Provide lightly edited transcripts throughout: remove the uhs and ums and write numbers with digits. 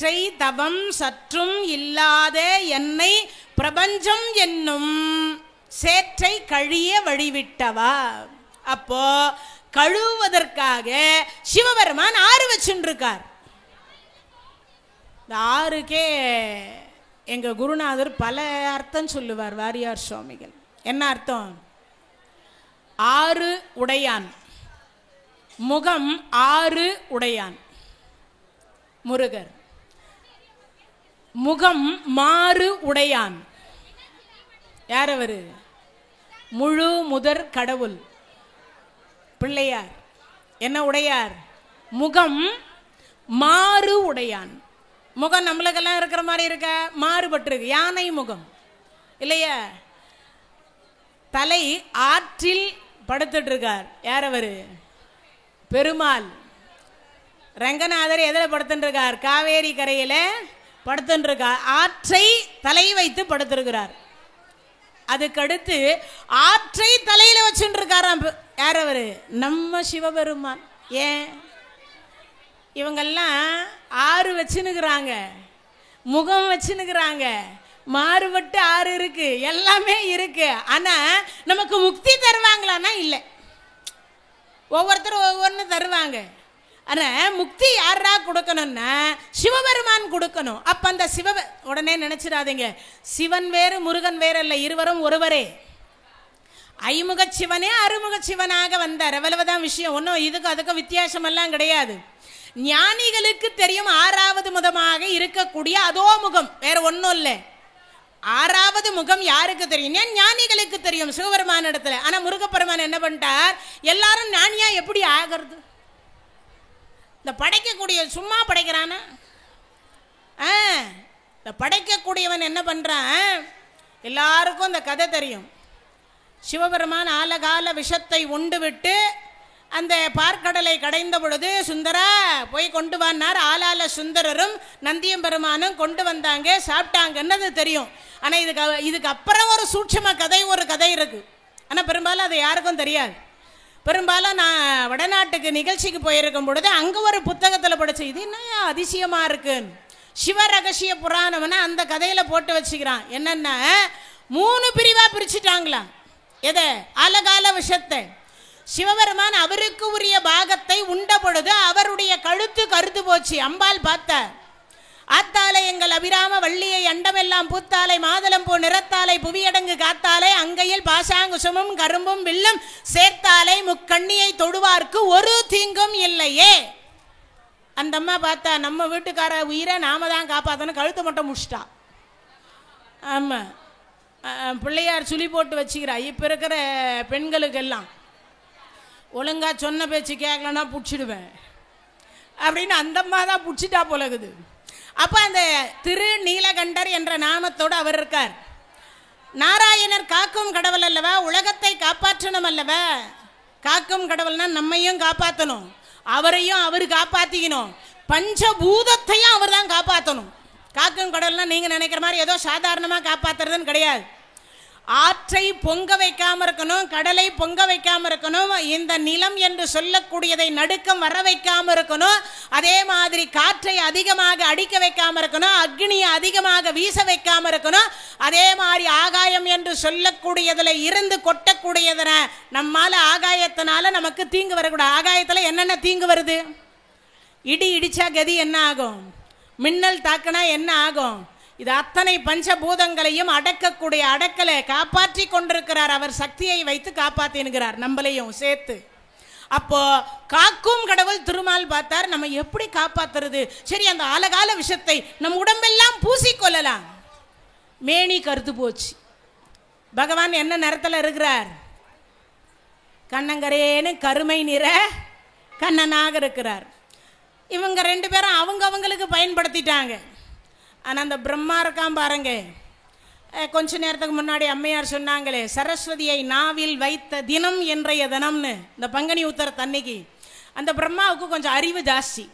சேற்றை தவம் சற்றும் இல்லாத என்னை பிரபஞ்சம் என்னும் சேற்றை கழிய வழிவிட்டவா. அப்போ கழுவுவதற்காக சிவபெருமான் ஆறு வச்சுருக்கார். இந்த ஆறுக்கே எங்க குருநாதர் பல அர்த்தம் சொல்லுவார் வாரியார் சுவாமிகள். என்ன அர்த்தம்? ஆறு உடையான், முகம் ஆறு உடையான் முருகர், முகம் மாறு உடையான் யார் அவரு? முழு முதற் கடவுள் பிள்ளையார். என்ன உடையார்? முகம் மாறு உடையான். முகம் நம்மளுக்கெல்லாம் இருக்கிற மாதிரி இருக்க, மாறுபட்டிருக்கு. யானை முகம் இல்லையா? தலை ஆற்றில் படுத்துட்டு இருக்கார். யார் அவரு? பெருமாள். ரங்கநாதர் எதில் படுத்துட்டு இருக்கார்? காவேரி கரையில படுத்துட்டு இருக்கார். ஆற்றை தலை வைத்து படுத்திருக்கிறார். அதுக்கடுத்து ஆற்றை தலையில வச்சுட்டு இருக்காராம். யார் அவரு? நம்ம சிவபெருமான். ஏன் இவங்கெல்லாம் ஆறு வச்சுன்னுக்குறாங்க, முகம் வச்சுன்னுக்குறாங்க, மாறுபட்டு ஆறு இருக்கு, எல்லாமே இருக்கு. ஆனா நமக்கு முக்தி தருவாங்களான்னா இல்லை. ஒவ்வொருத்தரும் ஒவ்வொன்று தருவாங்க. ஆனா முக்தி யாரா கொடுக்கணும்னா சிவபெருமான் கொடுக்கணும். அப்ப அந்த உடனே நினைச்சிடாதீங்க சிவன் வேறு முருகன் வேறு அல்ல, இருவரும் ஒருவரே. ஐமுக சிவனே அறுமுக சிவனாக வந்தார். அவ்வளவுதான் விஷயம். ஒன்றும் இதுக்கு அதுக்கு வித்தியாசம் எல்லாம் கிடையாது. ஞானிகளுக்கு தெரியும் ஆறாவது முகமாக இருக்கக்கூடிய அதோ முகம், வேற ஒன்றும் இல்லை. ஆறாவது முகம் யாருக்கு தெரியும்? ஞானிகளுக்கு தெரியும், சிவபெருமான இடத்துல. ஆனா முருகப்பெருமான் என்ன பண்ணிட்டார்? எல்லாரும் ஞானியா எப்படி ஆகிறது? இந்த படைக்கக்கூடிய சும்மா படைக்கிறானா? இந்த படைக்கக்கூடியவன் என்ன பண்றான்? எல்லாருக்கும் இந்த கதை தெரியும். சிவபெருமான் ஆலகால விஷத்தை உண்டு விட்டு அந்த பார்க்கடலை கடைந்த பொழுது சுந்தரா போய் கொண்டு வந்தார். ஆளால சுந்தரரும் நந்தியம் பெருமானும் கொண்டு வந்தாங்க, சாப்பிட்டாங்கன்னு தெரியும். ஆனால் இதுக்கு அப்புறம் ஒரு சூட்சம கதை, ஒரு கதை இருக்கு. ஆனால் பெரும்பாலும் அது யாருக்கும் தெரியாது. பெரும்பாலும் நான் வடநாட்டுக்கு நிகழ்ச்சிக்கு போயிருக்கும் பொழுது அங்கே ஒரு புத்தகத்தில் படிச்சு, இது என்ன அதிசயமாக இருக்குன்னு, சிவரகசிய புராணம்னா அந்த கதையில் போட்டு வச்சுக்கிறான். என்னன்னா 3 பிரிவாக பிரிச்சுட்டாங்களாம். எதை? ஆலகால விஷத்தை. சிவபெருமான் அவருக்கு உரிய பாகத்தை உண்ட பொழுது அவருடைய கழுத்து கருத்து போச்சு. அம்பாள் பார்த்தார். ஆத்தாலை எங்கள் அபிராம வள்ளியை அண்டமெல்லாம் பூத்தாலை மாதளம் போ நிறத்தாலை புவியடங்கு காத்தாலை அங்கையில் பாசாங்குசமும் கரும்பும் வில்லும் சேர்த்தாலை முக்கண்ணியை தொடுவார்க்கு ஒரு தீங்கும் இல்லையே. அந்த அம்மா பார்த்தா நம்ம வீட்டுக்கார உயிரை நாம தான் காப்பாற்றணும், கழுத்தை மட்டும் முடிச்சிட்டா. ஆமாம், பிள்ளையார் சுழி போட்டு வச்சுக்கிறா. இப்போ இருக்கிற பெண்களுக்கெல்லாம் ஒழுங்கா சொன்ன பேச்சு கேட்கலன்னா பிடிச்சிடுவேன் அப்படின்னு அந்த அம்மா தான் பிடிச்சிட்டா போலகுது. அப்போ அந்த திரு நீலகண்டர் என்ற நாமத்தோடு அவர் இருக்கார். நாராயணர் காக்கும் கடவுள் அல்லவா, உலகத்தை காப்பாற்றணும் அல்லவா. காக்கும் கடவுள்னா நம்மையும் காப்பாற்றணும், அவரையும் அவர் காப்பாற்றிக்கணும், பஞ்சபூதத்தையும் அவர் தான் காப்பாற்றணும். காக்கும் கடவுள்னா நீங்கள் நினைக்கிற மாதிரி ஏதோ சாதாரணமாக காப்பாற்றுறதுன்னு கிடையாது. ஆற்றை பொங்க வைக்காம இருக்கணும், கடலை பொங்க வைக்காம இருக்கணும், இந்த நிலம் என்று சொல்லக்கூடியதை நடுக்கம் வர வைக்காம இருக்கணும், அதே மாதிரி காற்றை அதிகமாக அடிக்க வைக்காம இருக்கணும், அக்னியை அதிகமாக வீச வைக்காம இருக்கணும், அதே மாதிரி ஆகாயம் என்று சொல்லக்கூடியதுல இருந்து கொட்டக்கூடியதுன நம்மால ஆகாயத்தினால நமக்கு தீங்கு வரக்கூடாது. ஆகாயத்தில் என்னென்ன தீங்கு வருது? இடி இடிச்சா கதி என்ன ஆகும்? மின்னல் தாக்குனா என்ன ஆகும்? இது அத்தனை பஞ்சபூதங்களையும் அடக்கக்கூடிய அடக்கலை காப்பாற்றி கொண்டிருக்கிறார். அவர் சக்தியை வைத்து காப்பாற்றினுகிறார், நம்மளையும் சேர்த்து. அப்போ காக்கும் கடவுள் திருமால் பார்த்தார், நம்ம எப்படி காப்பாத்துறது? சரி, அந்த ஆலகால விஷத்தை நம் உடம்பெல்லாம் பூசிக்கொள்ளலாம். மேனி கருத்து போச்சு. பகவான் என்ன நிறத்தில் இருக்கிறார்? கண்ணங்கரேன்னு கருமை நிற கண்ணனாக இருக்கிறார். இவங்க 2 பேரும் அவங்களுக்கு பயன்படுத்திட்டாங்க. ஆனால் அந்த பிரம்மா இருக்கான் பாருங்க, கொஞ்ச நேரத்துக்கு முன்னாடி அம்மையார் சொன்னாங்களே, சரஸ்வதியை நாவில் வைத்த தினம் என்றைய தினம்னு, இந்த பங்குனி உத்தரத்தன்னைக்கு. அந்த பிரம்மாவுக்கு கொஞ்சம் அறிவு ஜாஸ்தி.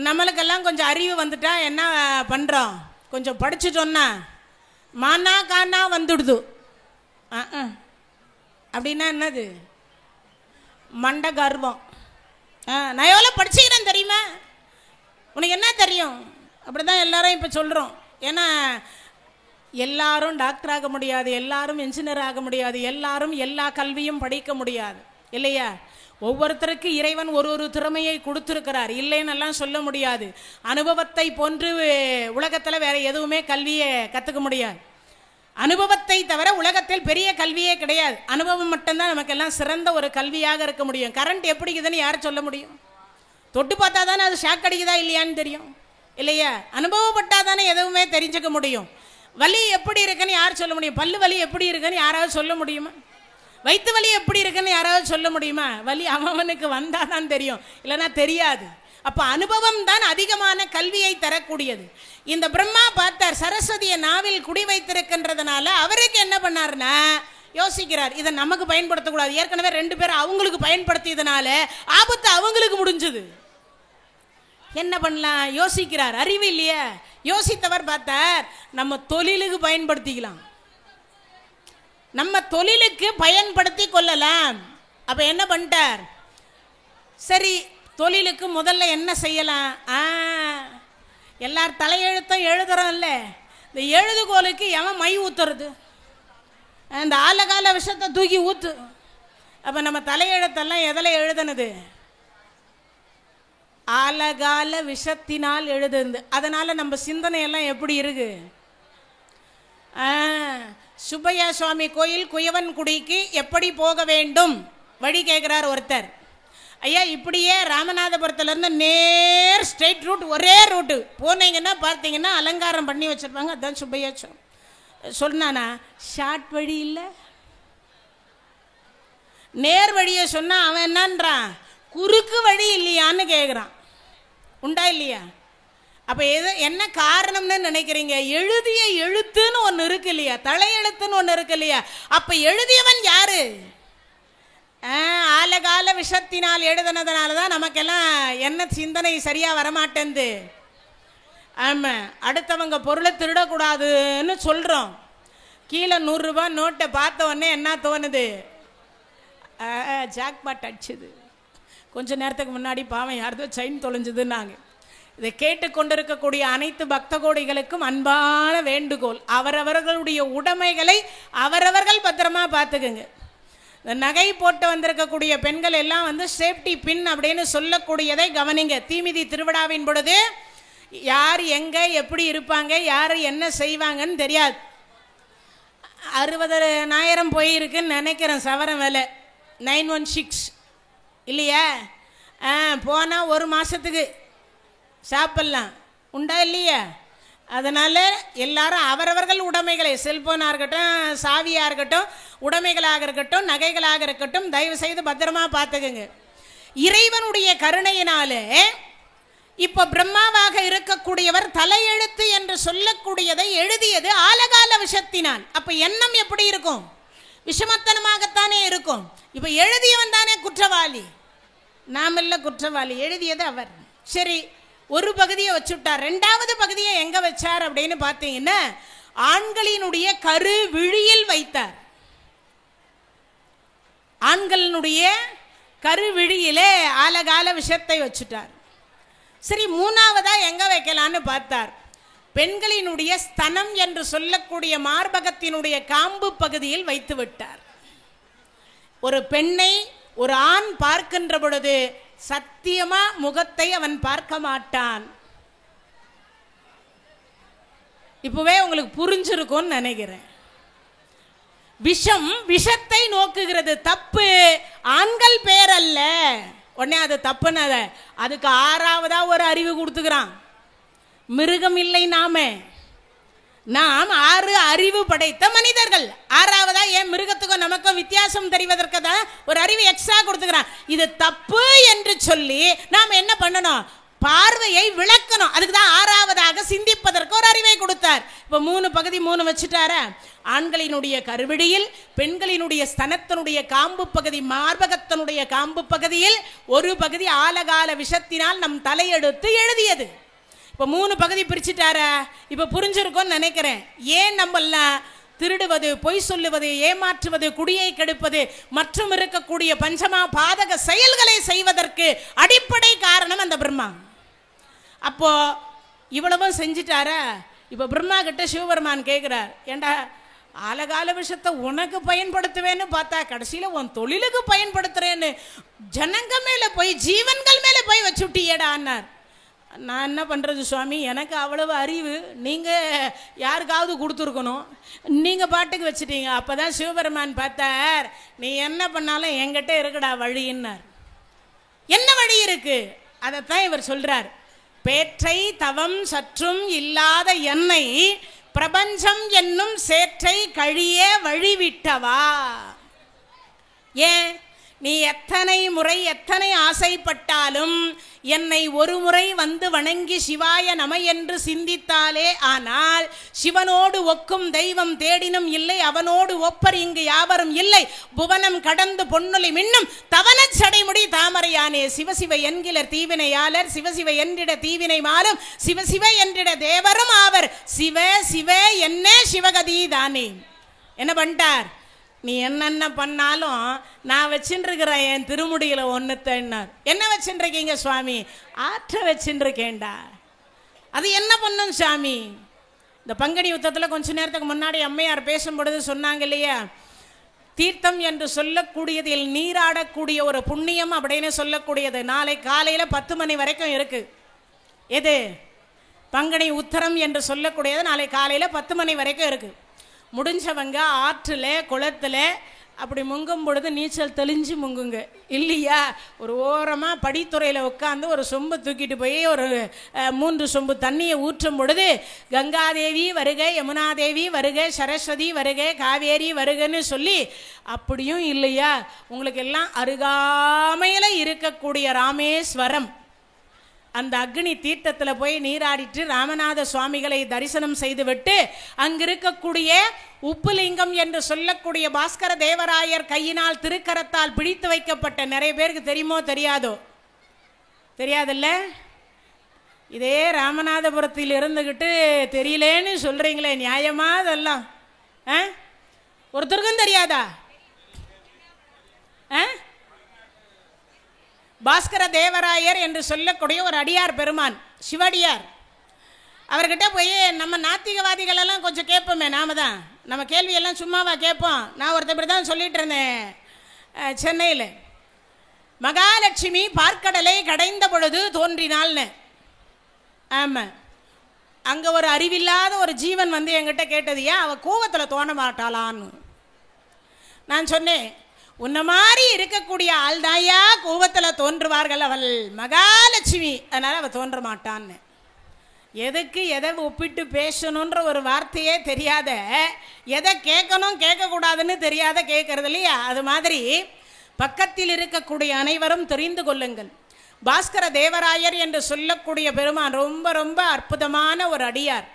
நம்மளுக்கெல்லாம் கொஞ்சம் அறிவு வந்துட்டா என்ன பண்ணுறோம்? கொஞ்சம் படிச்சுட்டோன்னா மானா கானா வந்துடுது. அப்படின்னா என்னது? மண்ட கர்வம். நான் எவ்வளோ படிச்சுக்கிறேன் தெரியுமா? உனக்கு என்ன தெரியும்? அப்படி தான் எல்லாரும் இப்போ சொல்கிறோம். ஏன்னா எல்லாரும் டாக்டர் ஆக முடியாது, எல்லாரும் இன்ஜினியர் ஆக முடியாது, எல்லாரும் எல்லா கல்வியும் படிக்க முடியாது இல்லையா? ஒவ்வொருத்தருக்கு இறைவன் ஒரு ஒரு திறமையை கொடுத்துருக்கிறார், இல்லைன்னெல்லாம் சொல்ல முடியாது. அனுபவத்தை போன்று உலகத்தில் வேற எதுவுமே கல்வியை கற்றுக்க முடியாது. அனுபவத்தை தவிர உலகத்தில் பெரிய கல்வியே கிடையாது. அனுபவம் மட்டும்தான் நமக்கெல்லாம் சிறந்த ஒரு கல்வியாக இருக்க முடியும். கரண்ட் எப்படி இருக்குதுன்னு யார் சொல்ல முடியும்? தொட்டு பார்த்தா தானே அது ஷாக் அடிக்குதா இல்லையான்னு தெரியும் இல்லையா? அனுபவப்பட்டா தானே எதுவுமே தெரிஞ்சுக்க முடியும். வலி எப்படி இருக்குன்னு யார் சொல்ல முடியும்? பல்லு வலி எப்படி இருக்குன்னு யாராவது சொல்ல முடியுமா? வயிற்று வலி எப்படி இருக்குன்னு யாராவது சொல்ல முடியுமா? வலி அவனுக்கு வந்தால் தான் தெரியும், இல்லைன்னா தெரியாது. அப்போ அனுபவம் தான் அதிகமான கல்வியை தரக்கூடியது. இந்த பிரம்மா பார்த்தார், சரஸ்வதியை நாவில் குடி வைத்திருக்கின்றதுனால அவருக்கு என்ன பண்ணார்னா யோசிக்கிறார், இதை நமக்கு பயன்படுத்தக்கூடாது. ஏற்கனவே 2 பேர் அவங்களுக்கு பயன்படுத்தியதுனால ஆபத்து அவங்களுக்கு முடிஞ்சது, என்ன பண்ணலாம் யோசிக்கிறார். அறிவு இல்லையா? யோசித்தவர் பார்த்தார், நம்ம தொழிலுக்கு பயன்படுத்திக்கலாம், நம்ம தொழிலுக்கு பயன்படுத்தி கொள்ளலாம். அப்ப என்ன பண்ணிட்டார், சரி தொழிலுக்கு முதல்ல என்ன செய்யலாம்? எல்லார் தலையெழுத்தும் எழுதுறோம்ல, இந்த எழுதுகோலுக்கு எவன் மை ஊத்துறது? அந்த ஆலகால விஷத்தை தூக்கி ஊத்து. அப்ப நம்ம தலையெழுத்தெல்லாம் எதில் எழுதுனது? ஆலகால விஷத்தினால் எழுதுந்து. அதனால நம்ம சிந்தனையெல்லாம் எப்படி இருக்கு? சுப்பையா சுவாமி கோயில் குயவன்குடிக்கு எப்படி போக வேண்டும் வழி கேட்குறார் ஒருத்தர். ஐயா இப்படியே ராமநாதபுரத்துலேருந்து நேர் ஸ்ட்ரெயிட் ரூட், ஒரே ரூட்டு போனீங்கன்னா பார்த்தீங்கன்னா அலங்காரம் பண்ணி வச்சுருப்பாங்க, அதுதான் சுப்பையா சொன்னானா? ஷார்ட் வழி இல்லை, நேர் வழியை சொன்னால் அவன் என்னன்றான், குறுக்கு வழி இல்லையான்னு கேட்குறான். உண்டா இல்லையா? அப்போ என்ன காரணம்னு நினைக்கிறீங்க? எழுதிய எழுத்துன்னு ஒன்று இருக்கு இல்லையா, தலையெழுத்துன்னு ஒன்று இருக்கு இல்லையா? அப்போ எழுதியவன் யாரு? ஆலகால விஷத்தினால் எழுதுனதுனால தான் நமக்கெல்லாம் என்ன சிந்தனை சரியாக வரமாட்டேங்குது. ஆமாம், அடுத்தவங்க பொருளை திருடக்கூடாதுன்னு சொல்கிறோம். கீழே 100 ரூபா நோட்டை பார்த்த உடனே என்ன தோணுது? ஜாக்பாட் அடிச்சுது. கொஞ்ச நேரத்துக்கு முன்னாடி பாவம் யாரதோ செயின் தொலைஞ்சதுன்னாங்க. இதை கேட்டுக்கொண்டிருக்கக்கூடிய அனைத்து பக்த கோடிகளுக்கும் அன்பான வேண்டுகோள், அவரவர்களுடைய உடைமைகளை அவரவர்கள் பத்திரமா பார்த்துக்குங்க. இந்த நகை போட்டு வந்திருக்கக்கூடிய பெண்கள் எல்லாம் வந்து சேஃப்டி பின் அப்படின்னு சொல்லக்கூடியதை கவனிங்க. தீமிதி திருவிழாவின் பொழுது யார் எங்கே எப்படி இருப்பாங்க, யார் என்ன செய்வாங்கன்னு தெரியாது. 60,000 போயிருக்குன்னு நினைக்கிறேன் சவரம் விலை, 916 இல்லையா? போனால் 1 மாதத்துக்கு சாப்பிட்லாம், உண்டா இல்லையா? அதனால் எல்லாரும் அவரவர்கள் உடைமைகளை, செல்ஃபோனாக இருக்கட்டும், சாவியாக இருக்கட்டும், உடைமைகளாக இருக்கட்டும், நகைகளாக இருக்கட்டும், தயவு செய்து பத்திரமா பார்த்துக்குங்க. இறைவனுடைய கருணையினாலே இப்போ பிரம்மாவாக இருக்கக்கூடியவர் தலையெழுத்து என்று சொல்லக்கூடியதை எழுதியது ஆலகால விஷத்தினால். அப்போ எண்ணம் எப்படி இருக்கும்? விஷமத்தனமாகத்தானே இருக்கும். இப்போ எழுதியவன் தானே குற்றவாளி, நாம் இல்லை குற்றவாளி, எழுதியது அவர். சரி, ஒரு பகுதியை வச்சுட்டார். 2வது பகுதியை எங்க வச்சார் அப்படின்னு பார்த்தீங்கன்னா ஆண்களினுடைய கரு விழியில் வைத்தார். ஆண்களினுடைய கருவிழியிலே ஆலகால விஷத்தை வச்சுட்டார். சரி, 3வதா எங்க வைக்கலான்னு பார்த்தார். பெண்களினுடைய ஸ்தனம் என்று சொல்லக்கூடிய மார்பகத்தினுடைய காம்பு பகுதியில் வைத்து விட்டார். ஒரு பெண்ணை ஒரு ஆண் பார்க்கின்ற பொழுது சத்தியமா முகத்தை அவன் பார்க்க மாட்டான். இப்பவே உங்களுக்கு புரிஞ்சிருக்கும்னு நினைக்கிறேன். விஷம் விஷத்தை நோக்குகிறது, தப்பு ஆண்கள் பேர் அல்ல. உடனே அது தப்புன்னு அதுக்கு 6வதா ஒரு அறிவு கொடுத்துக்கிறான். மிருகம் இல்லை நாம, நாம் 6 அறிவு படைத்த மனிதர்கள். 6வதா ஏன் மிருகத்துக்கும் நமக்கும் வித்தியாசம் தெரிவதற்கு தான் ஒரு அறிவு எக்ஸ்ட்ரா கொடுத்துக்கிறான். இது தப்பு என்று சொல்லி நாம் என்ன பண்ணணும்? பார்வையை விளக்கணும். அதுக்கு தான் 6வதாக சிந்திப்பதற்கு ஒரு அறிவை கொடுத்தார். இப்போ 3 பகுதி 3 வச்சுட்டார. ஆண்களினுடைய கருவிழியில், பெண்களினுடைய ஸ்தனத்தினுடைய காம்பு பகுதி, மார்பகத்தினுடைய காம்பு பகுதியில் ஒரு பகுதி ஆலகால விஷத்தினால் நம் தலையெடுத்து எழுதியது. இப்போ 3 பகுதி பிரிச்சுட்டார. இப்போ புரிஞ்சிருக்கும்னு நினைக்கிறேன். ஏன் நம்மெல்லாம் திருடுவது, பொய் சொல்லுவது, ஏமாற்றுவது, குடியை கெடுப்பது மற்றும் இருக்கக்கூடிய பஞ்சமா பாதக செயல்களை செய்வதற்கு அடிப்படை காரணம் அந்த பிரம்மா. அப்போ இவ்வளவும் செஞ்சிட்டாரா? இப்போ பிரம்மா கிட்ட சிவபெருமான் கேட்குறார், ஏண்டா ஆலகால விஷத்தை உனக்கு பயன்படுத்துவேன்னு பார்த்தா கடைசியில் உன் தொழிலுக்கு பயன்படுத்துறேன்னு ஜனங்க மேலே போய் ஜீவன்கள் மேலே போய் வச்சுட்டியேடான்னார். நான் என்ன பண்ணுறது சுவாமி, எனக்கு அவ்வளவு அறிவு நீங்கள் யாருக்காவது கொடுத்துருக்கணும், நீங்கள் பாட்டுக்கு வச்சுட்டீங்க. அப்போ தான் சிவபெருமான் பார்த்தார், நீ என்ன பண்ணாலும் என்கிட்ட இருக்குடா வழின்னார். என்ன வழி இருக்கு? அதைத்தான் இவர் சொல்கிறார். பேற்றை தவம் சற்றும் இல்லாத என்னை பிரபஞ்சம் என்னும் சேற்றை கழியே வழிவிட்டவா. ஏன் நீ எத்தனை முறை எத்தனை ஆசைப்பட்டாலும் என்னை ஒரு முறை வந்து வணங்கி சிவாய நம என்று சிந்தித்தாலே ஆனால் சிவனோடு ஒக்கும் தெய்வம் தேடினும் இல்லை, அவனோடு ஒப்பர் இங்கு யாவரும் இல்லை, புவனம் கடந்து பொன்னொலி மின்னும் தவனச் சடைமுடி தாமரையானே சிவசிவ என்கிலர் தீவினையாளர் சிவசிவ என்றிட தீவினை மாறும் சிவசிவ என்றிட தேவரும் ஆவர் சிவ சிவ என்ன சிவகதி தானே. என்ன பண்ணிட்டார்? நீ என்னென்ன பண்ணாலும் நான் வச்சுருக்கிறேன் என் திருமுடியில் ஒன்றுத்தன்னார். என்ன வச்சுருக்கீங்க சுவாமி? ஆற்ற வச்சுருக்கேன்டா. அது என்ன பண்ணும் சாமி? இந்த பங்குனி யுத்தத்தில் கொஞ்ச நேரத்துக்கு முன்னாடி அம்மையார் பேசும்பொழுது சொன்னாங்க இல்லையா, தீர்த்தம் என்று சொல்லக்கூடியதில் நீராடக்கூடிய ஒரு புண்ணியம் அப்படின்னு சொல்லக்கூடியது நாளை காலையில் 10 மணி வரைக்கும் இருக்குது. எது? பங்குனி உத்தரம் என்று சொல்லக்கூடியது நாளை காலையில் 10 மணி வரைக்கும் இருக்குது. முடிஞ்சவங்க ஆற்றில் குளத்தில் அப்படி முங்கும் பொழுது நீச்சல் தெளிஞ்சு முங்குங்க இல்லையா. ஒரு ஓரமாக படித்துறையில் உட்காந்து ஒரு சொம்பு தூக்கிட்டு போய் ஒரு 3 சொம்பு தண்ணியை ஊற்றும் பொழுது கங்காதேவி வருக, யமுனாதேவி வருக, சரஸ்வதி வருக, காவேரி வருகன்னு சொல்லி, அப்படியும் இல்லையா உங்களுக்கு எல்லாம் அருகாமையில் இருக்கக்கூடிய ராமேஸ்வரம் அந்த அக்னி தீர்த்தத்தில் போய் நீராடிட்டு ராமநாத சுவாமிகளை தரிசனம் செய்துவிட்டு அங்கு இருக்கக்கூடிய உப்புலிங்கம் என்று சொல்லக்கூடிய பாஸ்கர தேவராயர் கையினால் திருக்கரத்தால் பிடித்து வைக்கப்பட்ட, நிறைய பேருக்கு தெரியுமோ தெரியாதோ? தெரியாதுல்ல? இதே ராமநாதபுரத்தில் இருந்துக்கிட்டு தெரியலேன்னு சொல்கிறீங்களே, நியாயமா? அதெல்லாம் ஒருத்தருக்கும் தெரியாதா? பாஸ்கர தேவராயர் என்று சொல்லக்கூடிய ஒரு அடியார் பெருமான், சிவடியார். அவர்கிட்ட போய் நம்ம நாத்திகவாதிகளெல்லாம் கொஞ்சம் கேட்போமே, நாம தான் நம்ம கேள்வியெல்லாம் சும்மாவா கேட்போம். நான் ஒருத்தர் தான் சொல்லிட்டு இருந்தேன் சென்னையில், மகாலட்சுமி பார்க்கடலை கடைந்த பொழுது தோன்றினாள்னு. ஆமாம், அங்கே ஒரு அறிவில்லாத ஒரு ஜீவன் வந்து என்கிட்ட கேட்டது, ஏன் அவள் கோவத்தில் தோண மாட்டாளான்னு. நான் சொன்னேன், உன்ன மாதிரி இருக்கக்கூடிய ஆள்தாயா கோவத்தில் தோன்றுவார்கள், அவள் மகாலட்சுமி, அதனால் அவள் தோன்ற மாட்டான்னு. எதுக்கு எதை ஒப்பிட்டு பேசணுன்ற ஒரு வார்த்தையே தெரியாத, எதை கேட்கணும் கேட்கக்கூடாதுன்னு தெரியாத கேட்கறது இல்லையா. அது மாதிரி பக்கத்தில் இருக்கக்கூடிய அனைவரும் தெரிந்து கொள்ளுங்கள், பாஸ்கர தேவராயர் என்று சொல்லக்கூடிய பெருமான் ரொம்ப ரொம்ப அற்புதமான ஒரு அடியார்.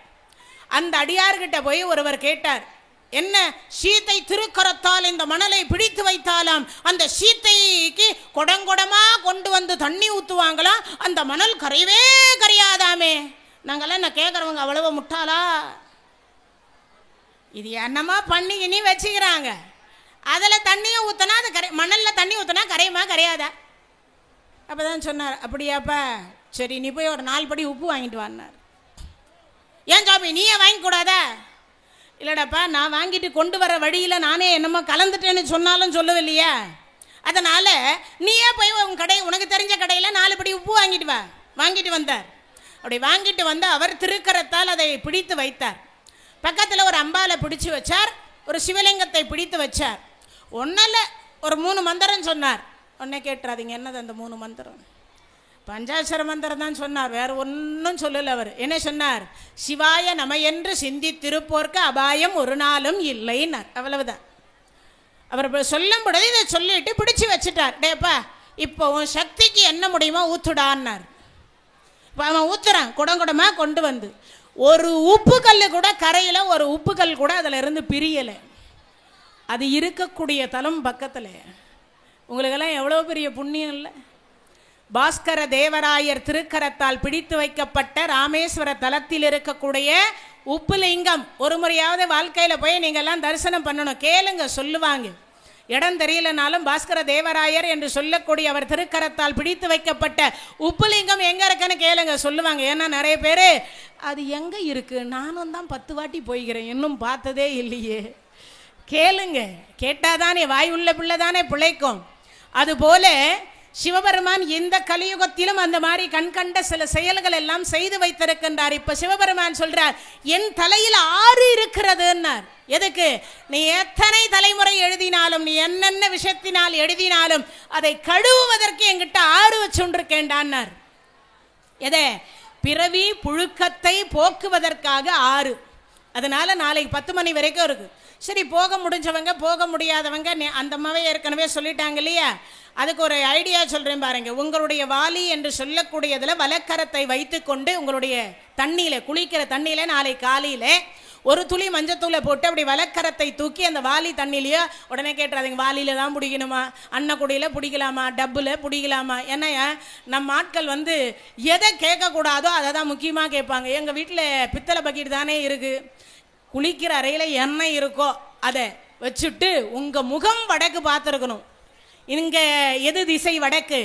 அந்த அடியார்கிட்ட போய் ஒருவர் கேட்டார், என்ன சீத்தை திருக்கரத்தால் இந்த மணலை பிடித்து வைத்தாலாம், அந்த சீத்தைக்கு குடங்குடமா கொண்டு வந்து தண்ணி ஊற்றுவாங்களாம், அந்த மணல் கரையவே கரையாதாமே. நாங்கள்லாம் என்ன கேட்குறவங்க அவ்வளவு முட்டாளா? இது என்னமா பண்ணி இனி வச்சுக்கிறாங்க, அதில் தண்ணியை ஊற்றினா அது கரை, மணலில் தண்ணி ஊற்றினா கரையுமா கரையாதா? அப்போ தான் சொன்னார், அப்படியாப்பா சரி நீ போய் ஒரு 4 படி உப்பு வாங்கிட்டு வான்னார். ஏன் சாமி நீயே வாங்கிக்கூடாதா? இல்லைடாப்பா, நான் வாங்கிட்டு கொண்டு வர வழியில் நானே என்னமோ கலந்துட்டேன்னு சொன்னாலும் சொல்லவில்லையா, அதனால் நீயே போய் உன் கடை, உனக்கு தெரிஞ்ச கடையில் 4 படி உப்பு வாங்கிட்டு வா. வாங்கிட்டு வந்தார். அப்படி வாங்கிட்டு வந்து அவர் திருக்கரத்தால் அதை பிடித்து வைத்தார். பக்கத்தில் ஒரு அம்பாலை பிடிச்சி வச்சார், ஒரு சிவலிங்கத்தை பிடித்து வச்சார். ஒன்றில் ஒரு 3 மந்திரம் சொன்னார். ஒன்றே கேட்டுறாதீங்க, என்னது அந்த 3 மந்திரம்? பஞ்சாட்சர மந்திரம் தான் சொன்னார், வேறு ஒன்றும் சொல்லலை. அவர் என்ன சொன்னார்? சிவாய நம என்று சிந்தித்திருப்போர்க்கு அபாயம் ஒரு நாளும் இல்லைன்னார். அவ்வளவுதான். அவர் சொல்லும் பொழுது இதை சொல்லிட்டு பிடிச்சி வச்சுட்டார். டேப்பா இப்போ உன் சக்திக்கு என்ன முடியுமோ ஊத்துடான்னார். இப்போ அவன் ஊத்துறான், குடங்குடமாக கொண்டு வந்து ஒரு உப்பு கல் கூட கரையில் ஒரு உப்பு கல் கூட அதில் இருந்து பிரியலை. அது இருக்கக்கூடிய தலம் பக்கத்தில். உங்களுக்கெல்லாம் எவ்வளோ பெரிய புண்ணியம் இல்லை? பாஸ்கர தேவராயர் திருக்கரத்தால் பிடித்து வைக்கப்பட்ட ராமேஸ்வர தலத்தில் இருக்கக்கூடிய உப்புலிங்கம் ஒரு முறையாவது வாழ்க்கையில் போய் நீங்கள்லாம் தரிசனம் பண்ணணும். கேளுங்க, சொல்லுவாங்க. இடம் தெரியலனாலும் பாஸ்கர தேவராயர் என்று சொல்லக்கூடிய அவர் திருக்கரத்தால் பிடித்து வைக்கப்பட்ட உப்புலிங்கம் எங்க இருக்குன்னு கேளுங்க, சொல்லுவாங்க. ஏன்னா நிறைய பேர் அது எங்க இருக்கு, நானும் தான் 10 வாட்டி போய்கிறேன், இன்னும் பார்த்ததே இல்லையே. கேளுங்க, கேட்டாதானே வாய் உள்ள பிள்ளை தானே பிழைக்கும். அதுபோல சிவபெருமான் இந்த கலியுகத்திலும் அந்த மாதிரி கண்கண்ட சில செயல்கள் எல்லாம் செய்து வைத்திருக்கின்றார். இப்ப சிவபெருமான் சொல்றார், என் தலையில் 6 இருக்கிறதுன்னார். எதுக்கு? நீ எத்தனை தலைமுறை எழுதினாலும், நீ என்னென்ன விஷயத்தினால் எழுதினாலும் அதை கழுவுவதற்கு என்கிட்ட 6 வச்சுருக்கேன்டான்னார். எதே? பிறவி புழுக்கத்தை போக்குவதற்காக 6. அதனால நாளைக்கு 10 மணி வரைக்கும் இருக்கு. சரி, போக முடிஞ்சவங்க போக முடியாதவங்க அந்த அம்மாவே ஏற்கனவே சொல்லிட்டாங்க இல்லையா, அதுக்கு ஒரு ஐடியா சொல்கிறேன் பாருங்க. உங்களுடைய வாலி என்று சொல்லக்கூடியதில் வலக்கரத்தை வைத்து கொண்டு உங்களுடைய தண்ணியில், குளிக்கிற தண்ணியில் நாளை காலையில் ஒரு துளி மஞ்சத்தூளை போட்டு அப்படி வலக்கரத்தை தூக்கி அந்த வாலி தண்ணிலையோ, உடனே கேட்டுறாதீங்க வாலியில் தான் பிடிக்கணுமா, அன்னக்குடியில் பிடிக்கலாமா, டப்பில் பிடிக்கலாமா. ஏன்னா நம்ம ஆட்கள் எதை கேட்கக்கூடாதோ அதை தான் முக்கியமாக கேட்பாங்க. எங்கள் வீட்டில் பித்தளை பக்கெட் தானே இருக்குது, குளிக்கிற அறையில் எண்ணெய் இருக்கோ அதை வச்சுட்டு உங்கள் முகம் வடக்கு பார்த்துருக்கணும். இங்கே எது திசை? வடக்கு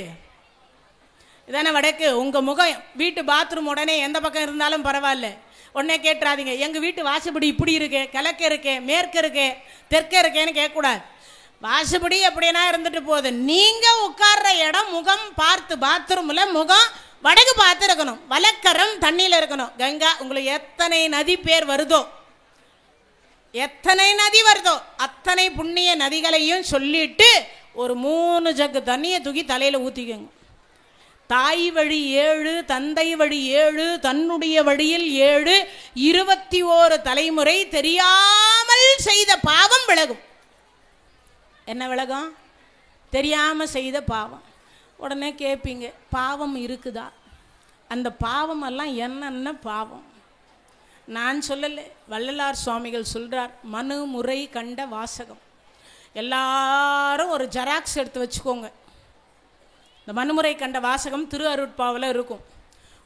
இதானே வடக்கு. உங்கள் முகம் வீட்டு பாத்ரூம் உடனே எந்த பக்கம் இருந்தாலும் பரவாயில்ல, உடனே கேட்டுறாதீங்க எங்கள் வீட்டு வாசப்படி இப்படி இருக்கு, கிழக்கு இருக்கு, மேற்கு இருக்கு, தெற்கே இருக்கேன்னு கேட்கக்கூடாது. வாசப்படி அப்படின்னா இருந்துட்டு போகுது, நீங்கள் உட்கார்ற இடம் முகம் பார்த்து, பாத்ரூமில் முகம் வடக்கு பார்த்து இருக்கணும், வலக்கரம் தண்ணியில் இருக்கணும். கங்கா, உங்களுக்கு எத்தனை நதி பேர் வருதோ, எத்தனை நதி வருதோ அத்தனை புண்ணிய நதிகளையும் சொல்லிட்டு ஒரு 3 ஜக்கு தண்ணியை தூக்கி தலையில் ஊற்றிக்கோங்க. தாய் வழி 7, தந்தை வழி 7, தன்னுடைய வழியில் 7, 21 தலைமுறை தெரியாமல் செய்த பாவம் விலகும். என்ன விலகும்? தெரியாமல் செய்த பாவம். உடனே கேட்பீங்க, பாவம் இருக்குதா? அந்த பாவமெல்லாம் என்னென்ன பாவம்? நான் சொல்லலை, வள்ளலார் சுவாமிகள் சொல்கிறார். மனு முறை கண்ட வாசகம். எல்லாரும் ஒரு ஜெராக்ஸ் எடுத்து வச்சுக்கோங்க. இந்த மனுமுறை கண்ட வாசகம் திரு அருட்பாவில் இருக்கும்.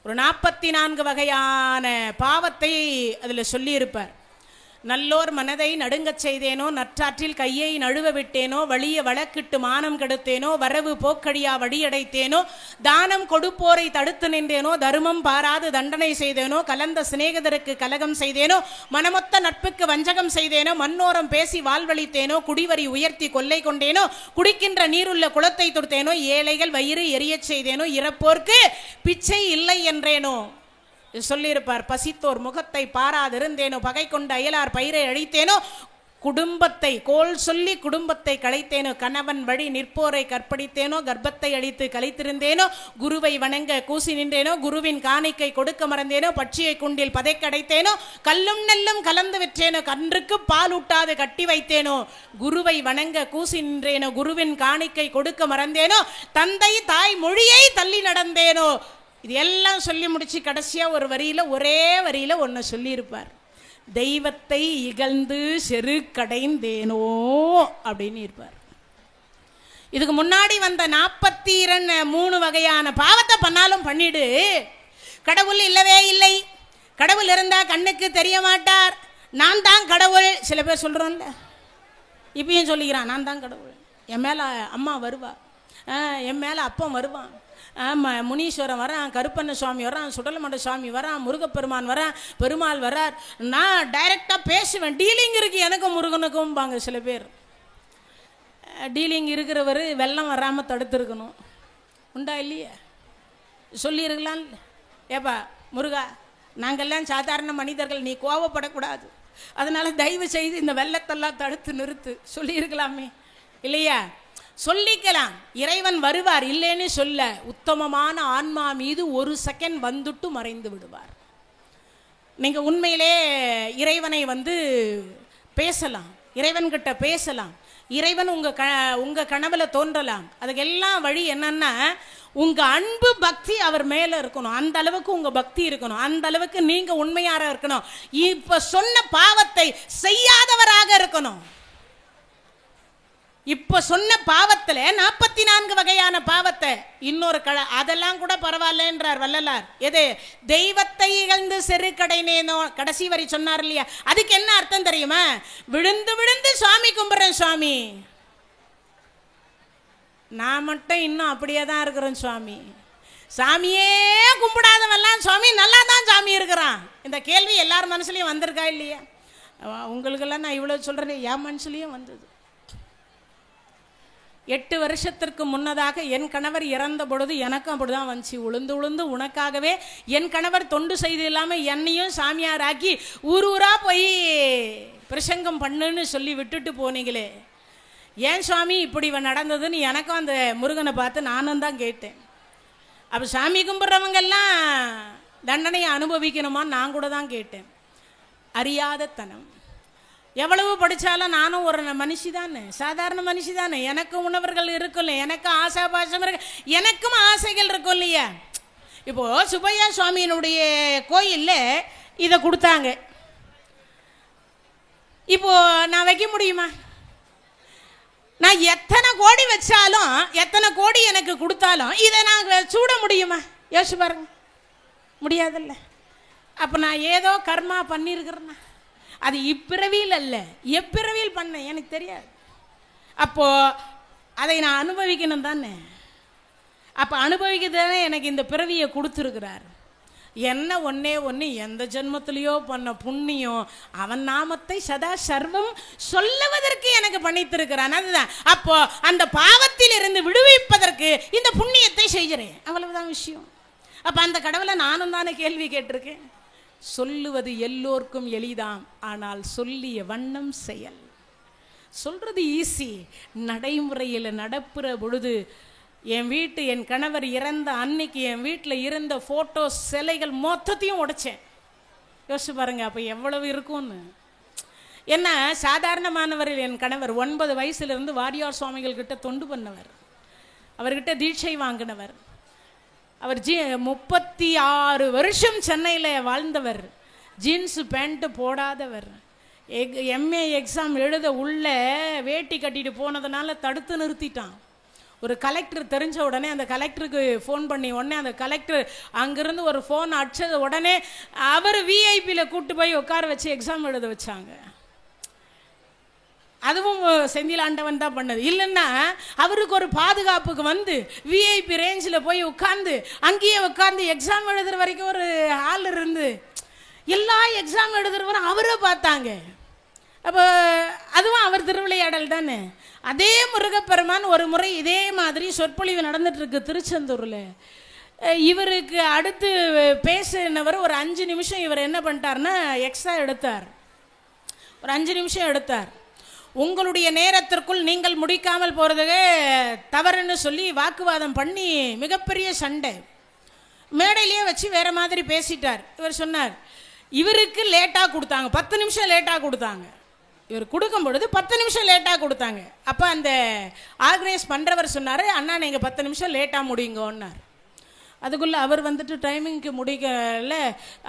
ஒரு 44 வகையான பாவத்தை அதில் சொல்லியிருப்பார். நல்லோர் மனதை நடுங்கச் செய்தேனோ, நற்றாற்றில் கையை நழுவ விட்டேனோ, வழிய வழக்கிட்டு மானம் கெடுத்தேனோ, வரவு போக்கடியா வழியடைத்தேனோ, தானம் கொடுப்போரை தடுத்து நின்றேனோ, தர்மம் பாராது தண்டனை செய்தேனோ, கலந்த சிநேகிதருக்கு கலகம் செய்தேனோ, மனமொத்த நட்புக்கு வஞ்சகம் செய்தேனோ, மண்ணோரம் பேசி வாழ்வழித்தேனோ, குடிவரி உயர்த்தி கொள்ளை கொண்டேனோ, குடிக்கின்ற நீருள்ள குளத்தை தொடுத்தேனோ, ஏழைகள் வயிறு எரியச் செய்தேனோ, இறப்போர்க்கு பிச்சை இல்லை என்றேனோ சொல்லியிருப்பார். பசித்தோர் முகத்தை பாராதிருந்தேனோ, பகை கொண்ட அயலார் பயிரை அழித்தேனோ, குடும்பத்தை கோல் சொல்லி குடும்பத்தை களைத்தேனோ, கணவன் வழி நிற்போரை கற்பழித்தேனோ, கர்ப்பத்தை அழித்து கலைத்திருந்தேனோ, குருவை வணங்க கூசி நின்றேனோ, குருவின் காணிக்கை கொடுக்க மறந்தேனோ, பட்சியை குண்டில் பதைக்கடைத்தேனோ, கல்லும் நெல்லும் கலந்து விற்றேனோ, கன்றுக்கு பால் ஊட்டாது கட்டி வைத்தேனோ, குருவை வணங்க கூசி நின்றேனோ, குருவின் காணிக்கை கொடுக்க மறந்தேனோ, தந்தை தாய் மொழியை தள்ளி நடந்தேனோ. இது எல்லாம் சொல்லி முடிச்சு கடைசியாக ஒரு வரியில், ஒரே வரியில் ஒன்று சொல்லியிருப்பார். தெய்வத்தை இகழ்ந்து செருக்கடைந்தேனோ அப்படின்னு இருப்பார். இதுக்கு முன்னாடி வந்த 43 வகையான பாவத்தை பண்ணாலும் பண்ணிடு, கடவுள் இல்லவே இல்லை, கடவுள் இருந்தால் கண்ணுக்கு தெரிய மாட்டார், நான் தான் கடவுள். சில பேர் சொல்கிறோம்ல, இப்பயும் சொல்லிக்கிறான், நான் தான் கடவுள், என் மேலே அம்மா வருவா, என் மேலே அப்பம் வருவான், ஆமாம் முனீஸ்வரன் வரான், கருப்பண்ண சுவாமி வரான், சுடலமண்ட சுவாமி வரான், முருகப்பெருமான் வரான், பெருமாள் வரார், நான் டைரெக்டாக பேசுவேன், டீலிங் இருக்குது எனக்கும் முருகனுக்கும் பாங்க. சில பேர் டீலிங் இருக்கிறவர் வெள்ளம் வராமல் தடுத்துருக்கணும், உண்டா இல்லையே? சொல்லியிருக்கலாம், ஏப்பா முருகா நாங்கள்லாம் சாதாரண மனிதர்கள், நீ கோவப்படக்கூடாது, அதனால் தயவு செய்து இந்த வெள்ளத்தெல்லாம் தடுத்து நிறுத்து சொல்லியிருக்கலாமே இல்லையா? சொல்லிக்கலாம், இறைவன் வருவார், இல்லைன்னு சொல்ல. உத்தமமான ஆன்மா மீது 1 செகண்ட் வந்துட்டு மறைந்து விடுவார். நீங்கள் உண்மையிலே இறைவனை பேசலாம், இறைவன்கிட்ட பேசலாம், இறைவன் உங்கள் கனவுல தோன்றலாம். அதுக்கெல்லாம் வழி என்னன்னா, உங்கள் அன்பு பக்தி அவர் மேலே இருக்கணும், அந்த அளவுக்கு உங்கள் பக்தி இருக்கணும், அந்த அளவுக்கு நீங்கள் உண்மையாக இருக்கணும், இப்போ சொன்ன பாவத்தை செய்யாதவராக இருக்கணும். இப்போ சொன்ன பாவத்தில் 44 வகையான பாவத்தை இன்னொரு அதெல்லாம் கூட பரவாயில்லன்றார் வள்ளலார். எது? தெய்வத்தை இகழ்ந்து செருக்கடைனேனோ, கடைசி வரி சொன்னார் இல்லையா? அதுக்கு என்ன அர்த்தம் தெரியுமா? விழுந்து விழுந்து சுவாமி கும்பிட்றேன் சுவாமி, நான் மட்டும் இன்னும் அப்படியே தான் இருக்கிறேன் சுவாமி. சாமியே கும்பிடாதவெல்லாம் சுவாமி நல்லா தான் சாமி இருக்கிறான். இந்த கேள்வி எல்லார் மனசுலையும் வந்திருக்கா இல்லையா? உங்களுக்கெல்லாம் நான் இவ்வளோ சொல்கிறேன், என் மனசுலையும் வந்தது. 8 வருஷத்திற்கு முன்னதாக என் கணவர் இறந்த பொழுது எனக்கும் அப்படி தான் வந்துச்சு. உளுந்து உளுந்து உனக்காகவே என் கணவர் தொண்டு செய்து இல்லாமல் என்னையும் சாமியார் ஆக்கி ஊர் ஊராக போய் பிரசங்கம் பண்ணுன்னு சொல்லி விட்டுட்டு போனீங்களே, ஏன் சுவாமி இப்படி நடந்ததுன்னு எனக்கும் அந்த முருகனை பார்த்து நானும் தான் கேட்டேன். அப்போ சாமி கும்பிட்றவங்கெல்லாம் தண்டனையை அனுபவிக்கணுமான்னு நான் கூட தான் கேட்டேன். அறியாத தனம். எவ்வளவு படித்தாலும் நானும் ஒரு மனுஷி தானே, சாதாரண மனுஷி தானே. எனக்கும் உணவர்கள் இருக்குல்ல, எனக்கும் ஆசா பாசம் இருக்கு, எனக்கும் ஆசைகள் இருக்கும் இல்லையா? இப்போது சுப்பையா சுவாமியினுடைய கோயிலில் இதை கொடுத்தாங்க. இப்போது நான் வைக்க முடியுமா? நான் எத்தனை கோடி வச்சாலும், எத்தனை கோடி எனக்கு கொடுத்தாலும் இதை நான் சூட முடியுமா? யோசிச்சு பாருங்க, முடியாதில்ல. அப்போ நான் ஏதோ கர்மா பண்ணியிருக்கிறேன்னா அது இப்பிறவியில் அல்ல, எப்பிறவியில் பண்ண எனக்கு தெரியாது. அப்போது அதை நான் அனுபவிக்கணும் தானே. அப்போ அனுபவிக்கிறது தானே எனக்கு இந்த பிறவியை கொடுத்துருக்கிறார். என்ன ஒன்றே ஒன்று, எந்த ஜென்மத்திலையோ பண்ண புண்ணியம் அவன் நாமத்தை சதா சர்வம் சொல்லுவதற்கு எனக்கு பண்ணித்திருக்கிறான். அதுதான். அப்போ அந்த பாவத்தில் இருந்து விடுவிப்பதற்கு இந்த புண்ணியத்தை செய்கிறேன், அவ்வளவுதான் விஷயம். அப்போ அந்த கடவுளை நானும் தானே கேள்வி கேட்டிருக்கேன். சொல்லுவது எல்லோருக்கும் எளிதாம், ஆனால் சொல்லிய வண்ணம் செயல். சொல்றது ஈஸி, நடைமுறையில் நடப்புற பொழுது என் கணவர் இறந்த அன்னைக்கு என் வீட்டில் இருந்த ஃபோட்டோ சிலைகள் மொத்தத்தையும் உடைச்சேன். யோசிச்சு பாருங்க அப்போ எவ்வளவு இருக்கும்னு. என்ன சாதாரணமானவர் என் கணவர் 9 வயசுலேருந்து வாரியார் சுவாமிகள் கிட்ட தொண்டு பண்ணவர், அவர்கிட்ட தீட்சை வாங்கினவர். அவர் 36 வருஷம் சென்னையில் வாழ்ந்தவர். ஜீன்ஸு பேண்ட்டு போடாதவர். எம்ஏ எக்ஸாம் எழுத உள்ள வேட்டி கட்டிட்டு போனதுனால தடுத்து நிறுத்திட்டான். ஒரு கலெக்டர் தெரிஞ்ச உடனே அந்த கலெக்டருக்கு ஃபோன் பண்ணி உடனே அந்த கலெக்டர் அங்கேருந்து ஒரு ஃபோன் அடிச்சது உடனே அவர் விஐபியில் கூப்பிட்டு போய் உட்கார வச்சு எக்ஸாம் எழுத வச்சாங்க. அதுவும் செந்தில் ஆண்டவன் தான் பண்ணது. இல்லைன்னா அவருக்கு ஒரு பாதுகாப்புக்கு வந்து விஐபி ரேஞ்சில் போய் உட்காந்து அங்கேயே உட்காந்து எக்ஸாம் எழுதுகிற வரைக்கும் ஒரு ஆள் இருந்து எல்லா எக்ஸாம் எழுதுறவரும் அவரை பார்த்தாங்க. அப்போ அதுவும் அவர் திருவிளையாடல் தானே. அதே முருகப்பெருமான் ஒரு முறை இதே மாதிரி சொற்பொழிவு நடந்துட்டுருக்கு திருச்செந்தூரில். இவருக்கு அடுத்து பேசினவர் ஒரு 5 நிமிஷம் இவர் என்ன பண்ணிட்டார்னா எக்ஸ்ட்ரா எடுத்தார். ஒரு 5 நிமிஷம் எடுத்தார். உங்களுடைய நேரத்திற்குள் நீங்கள் முடிக்காமல் போகிறதுக்கு தவறுன்னு சொல்லி வாக்குவாதம் பண்ணி மிகப்பெரிய சண்டை மேடையிலேயே வச்சு வேறு மாதிரி பேசிட்டார். இவர் சொன்னார், இவருக்கு லேட்டாக கொடுத்தாங்க, 10 நிமிஷம் லேட்டாக கொடுத்தாங்க. இவர் கொடுக்கும் பொழுது 10 நிமிஷம் லேட்டாக கொடுத்தாங்க. அப்போ அந்த ஆர்கனைஸ் பண்ணுறவர் சொன்னார், அண்ணா நீங்கள் 10 நிமிஷம் லேட்டாக முடியுங்கன்னார். அதுக்குள்ளே அவர் வந்துட்டு டைமிங்க்கு முடிக்கல,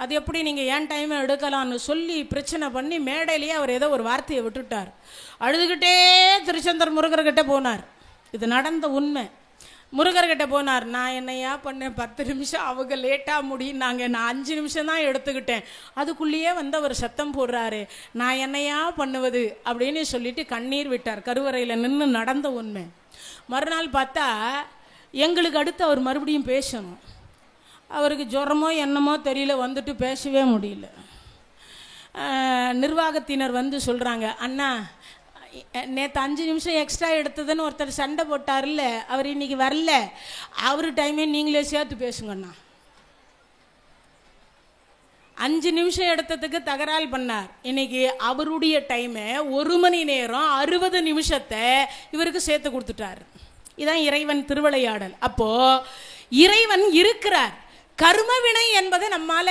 அது எப்படி நீங்கள் ஏன் டைமை எடுக்கலான்னு சொல்லி பிரச்சனை பண்ணி மேடையிலேயே அவர் ஏதோ ஒரு வார்த்தையை விட்டுட்டார். அழுதுகிட்டே திருச்செந்தூர் முருகர்கிட்ட போனார். இது நடந்த உண்மை. முருகர்கிட்ட போனார், நான் என்னையா பண்ணேன், 10 நிமிஷம் அவங்க லேட்டாக முடியுன்னாங்க, நான் 5 நிமிஷம் தான் எடுத்துக்கிட்டேன். அதுக்குள்ளேயே வந்து அவர் சத்தம் போடுறாரு, நான் என்னையா பண்ணுவது அப்படின்னு சொல்லிட்டு கண்ணீர் விட்டார். கருவறையில் நின்று நடந்த உண்மை. மறுநாள் பார்த்தா எங்களுக்கு அடுத்து அவர் மறுபடியும் பேசணும். அவருக்கு ஜுரமோ என்னமோ தெரியல, வந்துட்டு பேசவே முடியல. நிர்வாகத்தினர் வந்து சொல்கிறாங்க, அண்ணா நேற்று 5 நிமிஷம் எக்ஸ்ட்ரா எடுத்ததுன்னு ஒருத்தர் சண்டை போட்டார்ல, அவர் இன்னைக்கு வரல, அவர் டைமே நீங்களே சேர்த்து பேசுங்கண்ணா. 5 நிமிஷம் எடுத்ததுக்கு தகராறு பண்ணார். இன்னைக்கு அவருடைய டைமை 1 மணி நேரம் 60 நிமிஷத்தை இவருக்கு சேர்த்து கொடுத்துட்டார். இதான் இறைவன் திருவிளையாடல். அப்போ இறைவன் இருக்கிறார், கர்மவினை என்பதை நம்மால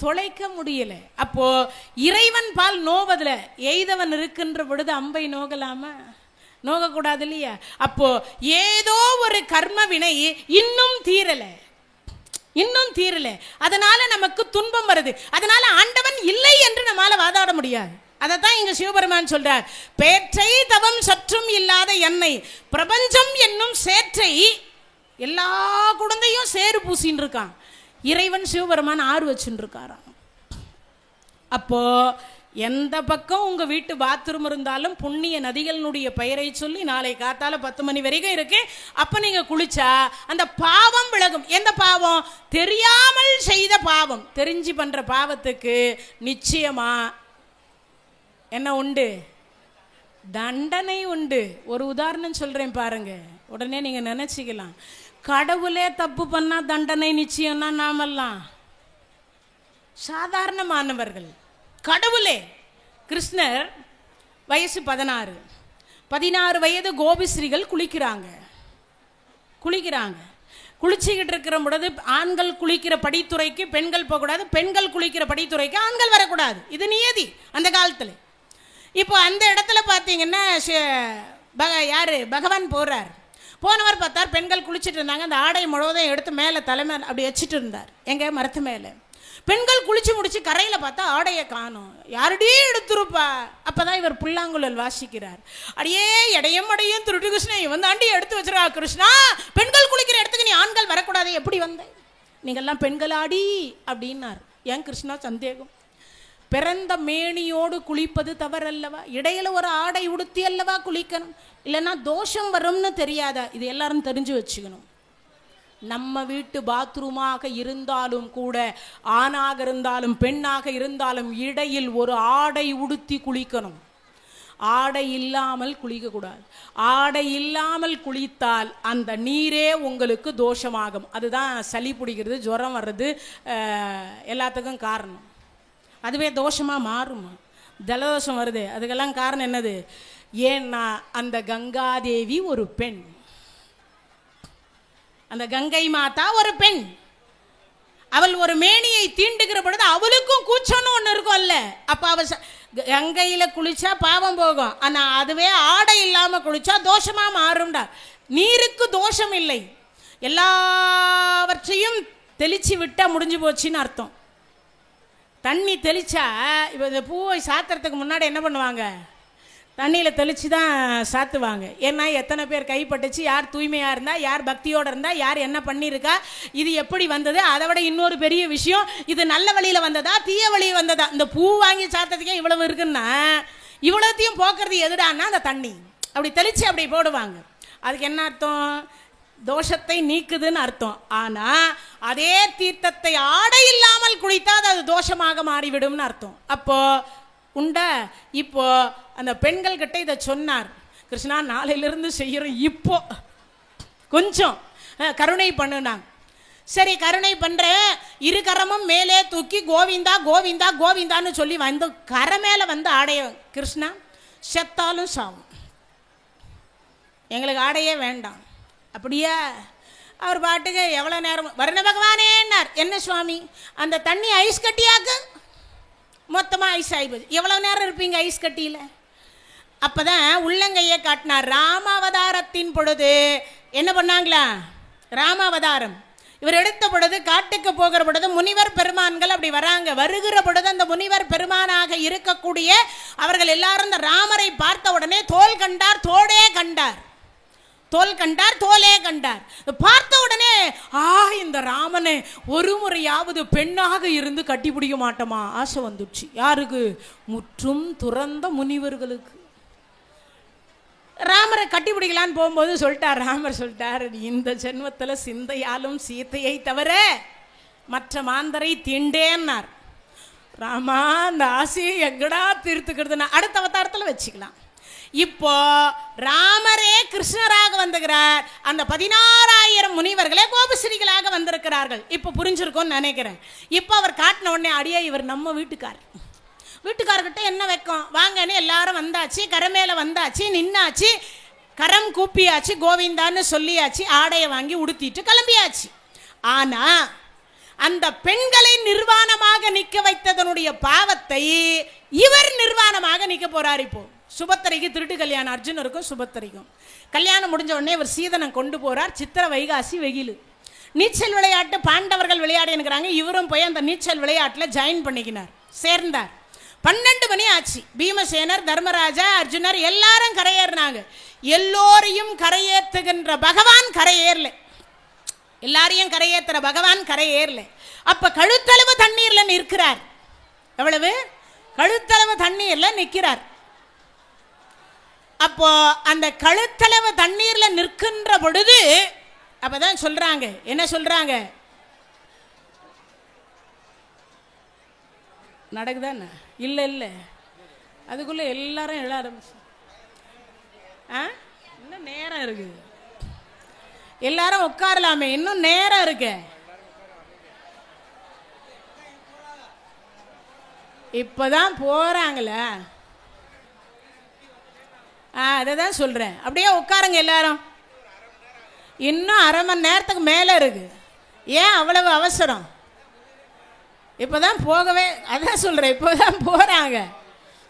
தொலைக்க முடியல. அப்போ இறைவன் பால் நோவதில் எய்தவன் இருக்கின்ற பொழுது அம்பை நோகலாமா? நோகக்கூடாது இல்லையா? அப்போ ஏதோ ஒரு கர்மவினை இன்னும் தீரல, அதனால நமக்கு துன்பம் வருது. அதனால ஆண்டவன் இல்லை என்று நம்மால வாதாட முடியாது. அதைத்தான் இங்க சிவபெருமான் சொல்றார், பேற்றை தவம் சற்றும் இல்லாத என்னை பிரபஞ்சம் என்னும் சேற்றை எல்லா குழந்தையும் சேறு பூசின்னு இருக்கான். இறைவன் சிவபெருமான் 6 வச்சுன்னு இருக்காராம். அப்போ எந்த பக்கம் உங்க வீட்டு பாத்ரூம் இருந்தாலும் புண்ணிய நதிகளினுடைய பெயரை சொல்லி நாளை காத்தால 10 மணி வரைக்கும் இருக்கு. அப்ப நீங்க குளிச்சா அந்த பாவம் விலகும். எந்த பாவம்? தெரியாமல் செய்த பாவம். தெரிஞ்சு பண்ற பாவத்துக்கு நிச்சயமா என்ன உண்டு? தண்டனை உண்டு. ஒரு உதாரணம் சொல்றேன் பாருங்க, உடனே நீங்க நினைச்சுக்கலாம், கடவுளே தப்பு பண்ணா தண்டனை நிச்சயம்னா நாமெல்லாம் சாதாரணமானவர்கள். கடவுளே, கிருஷ்ணர் வயசு 16 வயது கோபிஸ்ரீகள் குளிக்கிறாங்க. குளிச்சுக்கிட்டு இருக்கிற பொழுது ஆண்கள் குளிக்கிற படித்துறைக்கு பெண்கள் போகக்கூடாது, பெண்கள் குளிக்கிற படித்துறைக்கு ஆண்கள் வரக்கூடாது. இது நியதி அந்த காலத்தில். இப்போ அந்த இடத்துல பார்த்தீங்கன்னா யாரு பகவான் போறார். போனவர் பார்த்தார், பெண்கள் குளிச்சுட்டு இருந்தாங்க. அந்த ஆடை முழுவதும் எடுத்து மேலே தலைமை அப்படி வச்சுட்டு இருந்தார், எங்க மரத்து மேலே. பெண்கள் குளிச்சு முடிச்சு கரையில் பார்த்தா ஆடையை காணும். யாருடைய எடுத்துருப்பா? அப்பதான் இவர் புல்லாங்குழல் வாசிக்கிறார். அடியே எடையும் அடையும் திருட்டு கிருஷ்ணன், இவன் தாண்டி எடுத்து வச்சிருக்கா. கிருஷ்ணா, பெண்கள் குளிக்கிற இடத்துக்கு நீ ஆண்கள் வரக்கூடாது, எப்படி வந்த? நீங்கள்லாம் பெண்கள் ஆடி அப்படின்னார். ஏன் கிருஷ்ணா சந்தேகம்? பிறந்த மேனியோடு குளிப்பது தவறல்லவா? இடையில ஒரு ஆடை உடுத்தி அல்லவா குளிக்கணும், இல்லைன்னா தோஷம் வரும்னு தெரியாதா? இது எல்லாரும் தெரிஞ்சு வச்சுக்கணும். நம்ம வீட்டு பாத்ரூமாக இருந்தாலும் கூட, ஆணாக இருந்தாலும் பெண்ணாக இருந்தாலும் இடையில் ஒரு ஆடை உடுத்தி குளிக்கணும். ஆடை இல்லாமல் குளிக்கக்கூடாது. ஆடை இல்லாமல் குளித்தால் அந்த நீரே உங்களுக்கு தோஷமாகும். அதுதான் சளி பிடிக்கிறது, ஜுரம் வர்றது, எல்லாத்துக்கும் காரணம். அதுவே தோஷமாக மாறுமா? ஜலதோஷம் வருது, அதுக்கெல்லாம் காரணம் என்னது? ஏன்னா அந்த கங்காதேவி ஒரு பெண், அந்த கங்கை மாதா ஒரு பெண். அவள் ஒரு மேனியை தீண்டுகிற பொழுது அவளுக்கும் கூச்சம்னு ஒன்று இருக்கும் அல்ல. அப்ப அவ கங்கையில குளிச்சா பாவம் போகும், ஆனா அதுவே ஆடை இல்லாம குளிச்சா தோஷமா மாறும்டா. நீருக்கு தோஷம் இல்லை, எல்லாவற்றையும் தெளிச்சு விட்டா முடிஞ்சு போச்சுன்னு அர்த்தம். தண்ணி தெளிச்சா, இப்போ இந்த பூவை சாத்துறதுக்கு முன்னாடி என்ன பண்ணுவாங்க? தண்ணியில் தெளித்து தான் சாத்துவாங்க. ஏன்னா எத்தனை பேர் கைப்பட்டுச்சு, யார் தூய்மையாக இருந்தால், யார் பக்தியோடு இருந்தால், யார் என்ன பண்ணியிருக்கா, இது எப்படி வந்தது. அதை விட இன்னொரு பெரிய விஷயம், இது நல்ல வழியில் வந்ததா தீய வழியில் வந்ததா? இந்த பூ வாங்கி சாத்ததுக்கே இவ்வளவு இருக்குன்னா, இவ்வளோத்தையும் போக்குறது எதுடான்னா அந்த தண்ணி. அப்படி தெளித்து அப்படி போடுவாங்க. அதுக்கு என்ன அர்த்தம்? தோஷத்தை நீக்குதுன்னு அர்த்தம். ஆனா அதே தீர்த்தத்தை ஆடை இல்லாமல் குளித்தால் அது தோஷமாக மாறிவிடும்னு அர்த்தம். அப்போ உண்ட. இப்போ அந்த பெண்கள் கிட்ட இதை சொன்னார். கிருஷ்ணா, நாளையிலிருந்து செய்யறோம், இப்போ கொஞ்சம் கருணை பண்ணுனாங்க. சரி, கருணை பண்ற. இரு கரமும் மேலே தூக்கி கோவிந்தா கோவிந்தா கோவிந்தான்னு சொல்லி வந்து கரை மேல வந்து ஆடைய, கிருஷ்ணா செத்தாலும் சாவும், எங்களுக்கு ஆடையே வேண்டாம். அப்படியா? அவர் பாட்டுக்கு எவ்வளோ நேரம் வர்ண பகவானேன்னார். என்ன சுவாமி, அந்த தண்ணி ஐஸ் கட்டியாக்கு, மொத்தமாக ஐஸ் ஆகிப்போச்சு. எவ்வளோ நேரம் இருப்பீங்க ஐஸ் கட்டியில்? அப்போதான் உள்ளங்கையை காட்டினார். ராமாவதாரத்தின் பொழுது என்ன பண்ணாங்களா? ராமாவதாரம் இவர் எடுத்த பொழுது, காட்டுக்கு போகிற பொழுது முனிவர் பெருமான்கள் அப்படி வராங்க. வருகிற பொழுது அந்த முனிவர் பெருமானாக இருக்கக்கூடிய அவர்கள் எல்லாரும் இந்த ராமரை பார்த்த உடனே தோல் கண்டார், தோடே கண்டார், தோல் கண்டார், தோலே கண்டார். பார்த்த உடனே இந்த ராமனை ஒரு முறையாவது பெண்ணாக இருந்து கட்டி பிடிக்க மாட்டோமா ஆசை வந்துடுச்சு. யாருக்கு? முற்றும் துறந்த முனிவர்களுக்கு. ராமரை கட்டி பிடிக்கலான்னு போகும்போது சொல்லிட்டார், ராமர் சொல்லிட்டார், இந்த ஜென்மத்தில் சிந்தையாலும் சீத்தையை தவிர மற்ற மாந்தரை தீண்டேன்னார். ராமா, அந்த ஆசையை எங்கடா தீர்த்துக்கிறதுனா அடுத்த அவதாரத்தில் வச்சுக்கலாம். இப்போ ராமரே கிருஷ்ணராக வந்துகிறார். அந்த 16,000 முனிவர்களே கோபஸ்ரீகளாக வந்திருக்கிறார்கள். இப்போ புரிஞ்சிருக்கும்னு நினைக்கிறேன். இப்போ அவர் காட்டின உடனே, அடியே இவர் நம்ம வீட்டுக்காரர்கிட்ட என்ன வைக்கும், வாங்கன்னு எல்லாரும் வந்தாச்சு, கரை மேல வந்தாச்சு, நின்னாச்சு, கரம் கூப்பியாச்சு, கோவிந்தான்னு சொல்லியாச்சு, ஆடையை வாங்கி உடுத்திட்டு கிளம்பியாச்சு. ஆனா அந்த பெண்களை நிர்வாணமாக நிற்க வைத்ததனுடைய பாவத்தை இவர் நிர்வாணமாக நிற்க போறார். இப்போ சுபத்திரைக்கு திருட்டு கல்யாணம், அர்ஜுனருக்கும் சுபத்திரைக்கும் கல்யாணம் முடிஞ்ச உடனே இவர் சீதனம் கொண்டு போறார். சித்திர வைகாசி வெயில், நீச்சல் விளையாட்டு பாண்டவர்கள் விளையாடினுக்கிறாங்க. இவரும் போய் அந்த நீச்சல் விளையாட்டில் ஜாயின் பண்ணிக்கினார், சேர்ந்தார். 12 மணி ஆச்சு. பீமசேனர், தர்மராஜா, அர்ஜுனர் எல்லாரும் கரையேறினாங்க. எல்லோரையும் கரையேற்றுகின்ற பகவான் கரையேறல, எல்லாரையும் கரையேற்றுற பகவான் கரையேறல. அப்ப கழுத்தளவு தண்ணீர்ல நிற்கிறார். எவ்வளவு? கழுத்தளவு தண்ணீர்ல நிற்கிறார். அப்போ அந்த கழுத்தளவு தண்ணீர்ல நிற்கின்ற பொழுது அப்பதான் சொல்றாங்க, என்ன சொல்றாங்க, நடக்குதானே? இல்லை இல்லை, அதுக்குள்ள எல்லாரும் எழ ஆரம்பிச்சு. இன்னும் நேரம் இருக்கு, எல்லாரும் உட்காரலாமே, இன்னும் நேரம் இருக்கு. இப்பதான் போறாங்களா? அதை தான் சொல்றேன். அப்படியே உட்காருங்க எல்லாரும். இன்னும் அரை மணி நேரத்துக்கு மேல இருக்கு. ஏன் அவ்வளவு அவசரம்? இப்பதான் போகவே, அதான் சொல்றேன், இப்பதான் போறாங்க.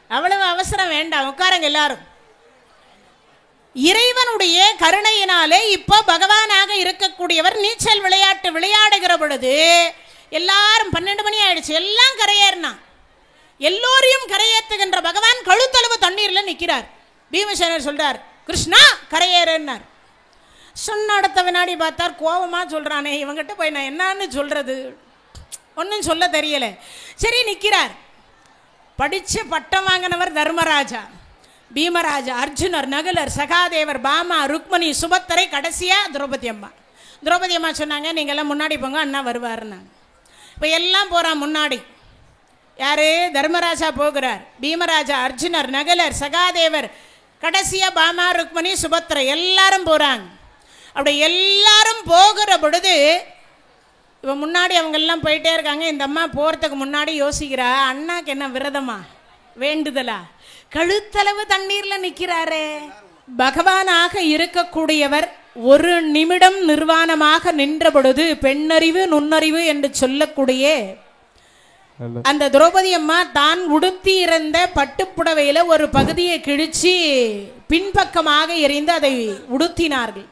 அவ்வளவு அவசரம் வேண்டாம், உட்காருங்க எல்லாரும். இறைவனுடைய கருணையினாலே இப்போ பகவானாக இருக்கக்கூடியவர் நீச்சல் விளையாட்டு விளையாடுகிற பொழுது எல்லாரும் 12 மணி ஆயிடுச்சு, எல்லாம் கரையேறினா. எல்லோரையும் கரையேற்றுகின்ற பகவான் கழுத்தளவு தண்ணீர்ல நிற்கிறார். பீமசேனர் சொல்றார், கிருஷ்ணா கரையேறினார். சொன்ன அடுத்த வினாடி பார்த்தார், கோபமா சொல்றானே, இவங்கிட்ட போய் நான் என்னன்னு சொல்றது, ஒன்றும் சொல்ல தெரியல. சரி நிற்கிறார். படிச்ச பட்டம் வாங்கினவர் தர்மராஜா, பீமராஜா, அர்ஜுனர், நகுலர், சகாதேவர், பாமா, ருக்மணி, சுபத்தரை, கடைசியா திரௌபதி அம்மா. திரௌபதி அம்மா சொன்னாங்க, நீங்க எல்லாம் முன்னாடி போங்க, அண்ணா வருவாருன்னாங்க. இப்போ எல்லாம் போறான் முன்னாடி. யாரு? தர்மராஜா போகிறார். பீமராஜா, அர்ஜுனர், நகுலர், சகாதேவர், கடைசியா பாமா, ருக்மணி, சுபத்திரை எல்லாரும் போறாங்க. அப்படி எல்லாரும் போகிற பொழுது இவன் முன்னாடி அவங்க எல்லாம் போயிட்டே இருக்காங்க. இந்த அம்மா போறதுக்கு முன்னாடி யோசிக்கிறா, அண்ணாக்கு என்ன விரதமா வேண்டுதலா? கழுத்தளவு தண்ணீர்ல நிற்கிறாரே. பகவானாக இருக்கக்கூடியவர் ஒரு நிமிடம் நிர்வாணமாக நின்ற பொழுது பெண்ணறிவு நுண்ணறிவு என்று சொல்லக்கூடிய அந்த திரௌபதி அம்மா தான் உடுத்தி இருந்த பட்டுப்புடவையில ஒரு பகுதியை கிழிச்சு பின்பக்கமாக எறிந்து அதை உடுத்தினார்கள்.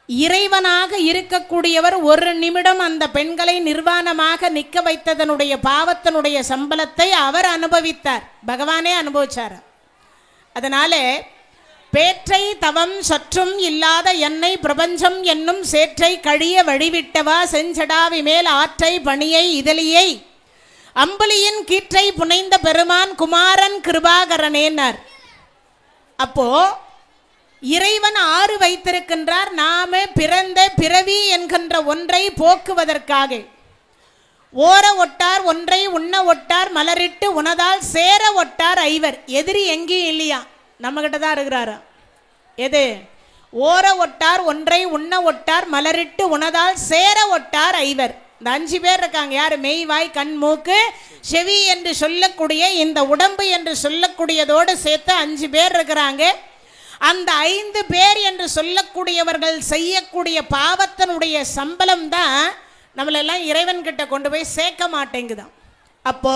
இறைவனாக இருக்கக்கூடியவர் ஒரு நிமிடம் அந்த பெண்களை நிர்வாணமாக நிற்க வைத்ததனுடைய பாவத்தினுடைய சம்பளத்தை அவர் அனுபவித்தார், பகவானே அனுபவிச்சார். அதனால பேற்றை தவம் சற்றும் இல்லாத என்னை பிரபஞ்சம் என்னும் சேற்றை கழிய வழிவிட்டவா செஞ்சடாவி மேல் ஆற்றை பணியை இதழியை அம்புலியின் கீற்றை புனைந்த பெருமான் குமாரன் கிருபாகரனேனார். அப்போ இறைவன் ஆறு வைத்திருக்கின்றார். நாம பிறந்த பிறவி என்கின்ற ஒன்றை போக்குவதற்காக. ஓர ஒட்டார் ஒன்றை உண்ண ஒட்டார் மலரிட்டு உனதால் சேர ஒட்டார் ஐவர். எதிரி எங்கேயும் இல்லையா, நம்ம கிட்ட தான் இருக்கிறாரா. எது? ஓர ஒட்டார் ஒன்றை உண்ண ஒட்டார் மலரிட்டு உனதால் சேர ஒட்டார் ஐவர். இந்த 5 பேர் இருக்காங்க. யாரு? மெய், வாய், கண், மூக்கு, செவி என்று சொல்லக்கூடிய இந்த உடம்பு என்று சொல்லக்கூடியதோடு சேர்த்து 5 பேர் இருக்கிறாங்க. அந்த 5 பேர் என்று சொல்லக்கூடியவர்கள் செய்யக்கூடிய பாவத்தினுடைய சம்பளம் தான் நம்மளெல்லாம் இறைவன் கிட்ட கொண்டு போய் சேர்க்க மாட்டேங்குதான். அப்போ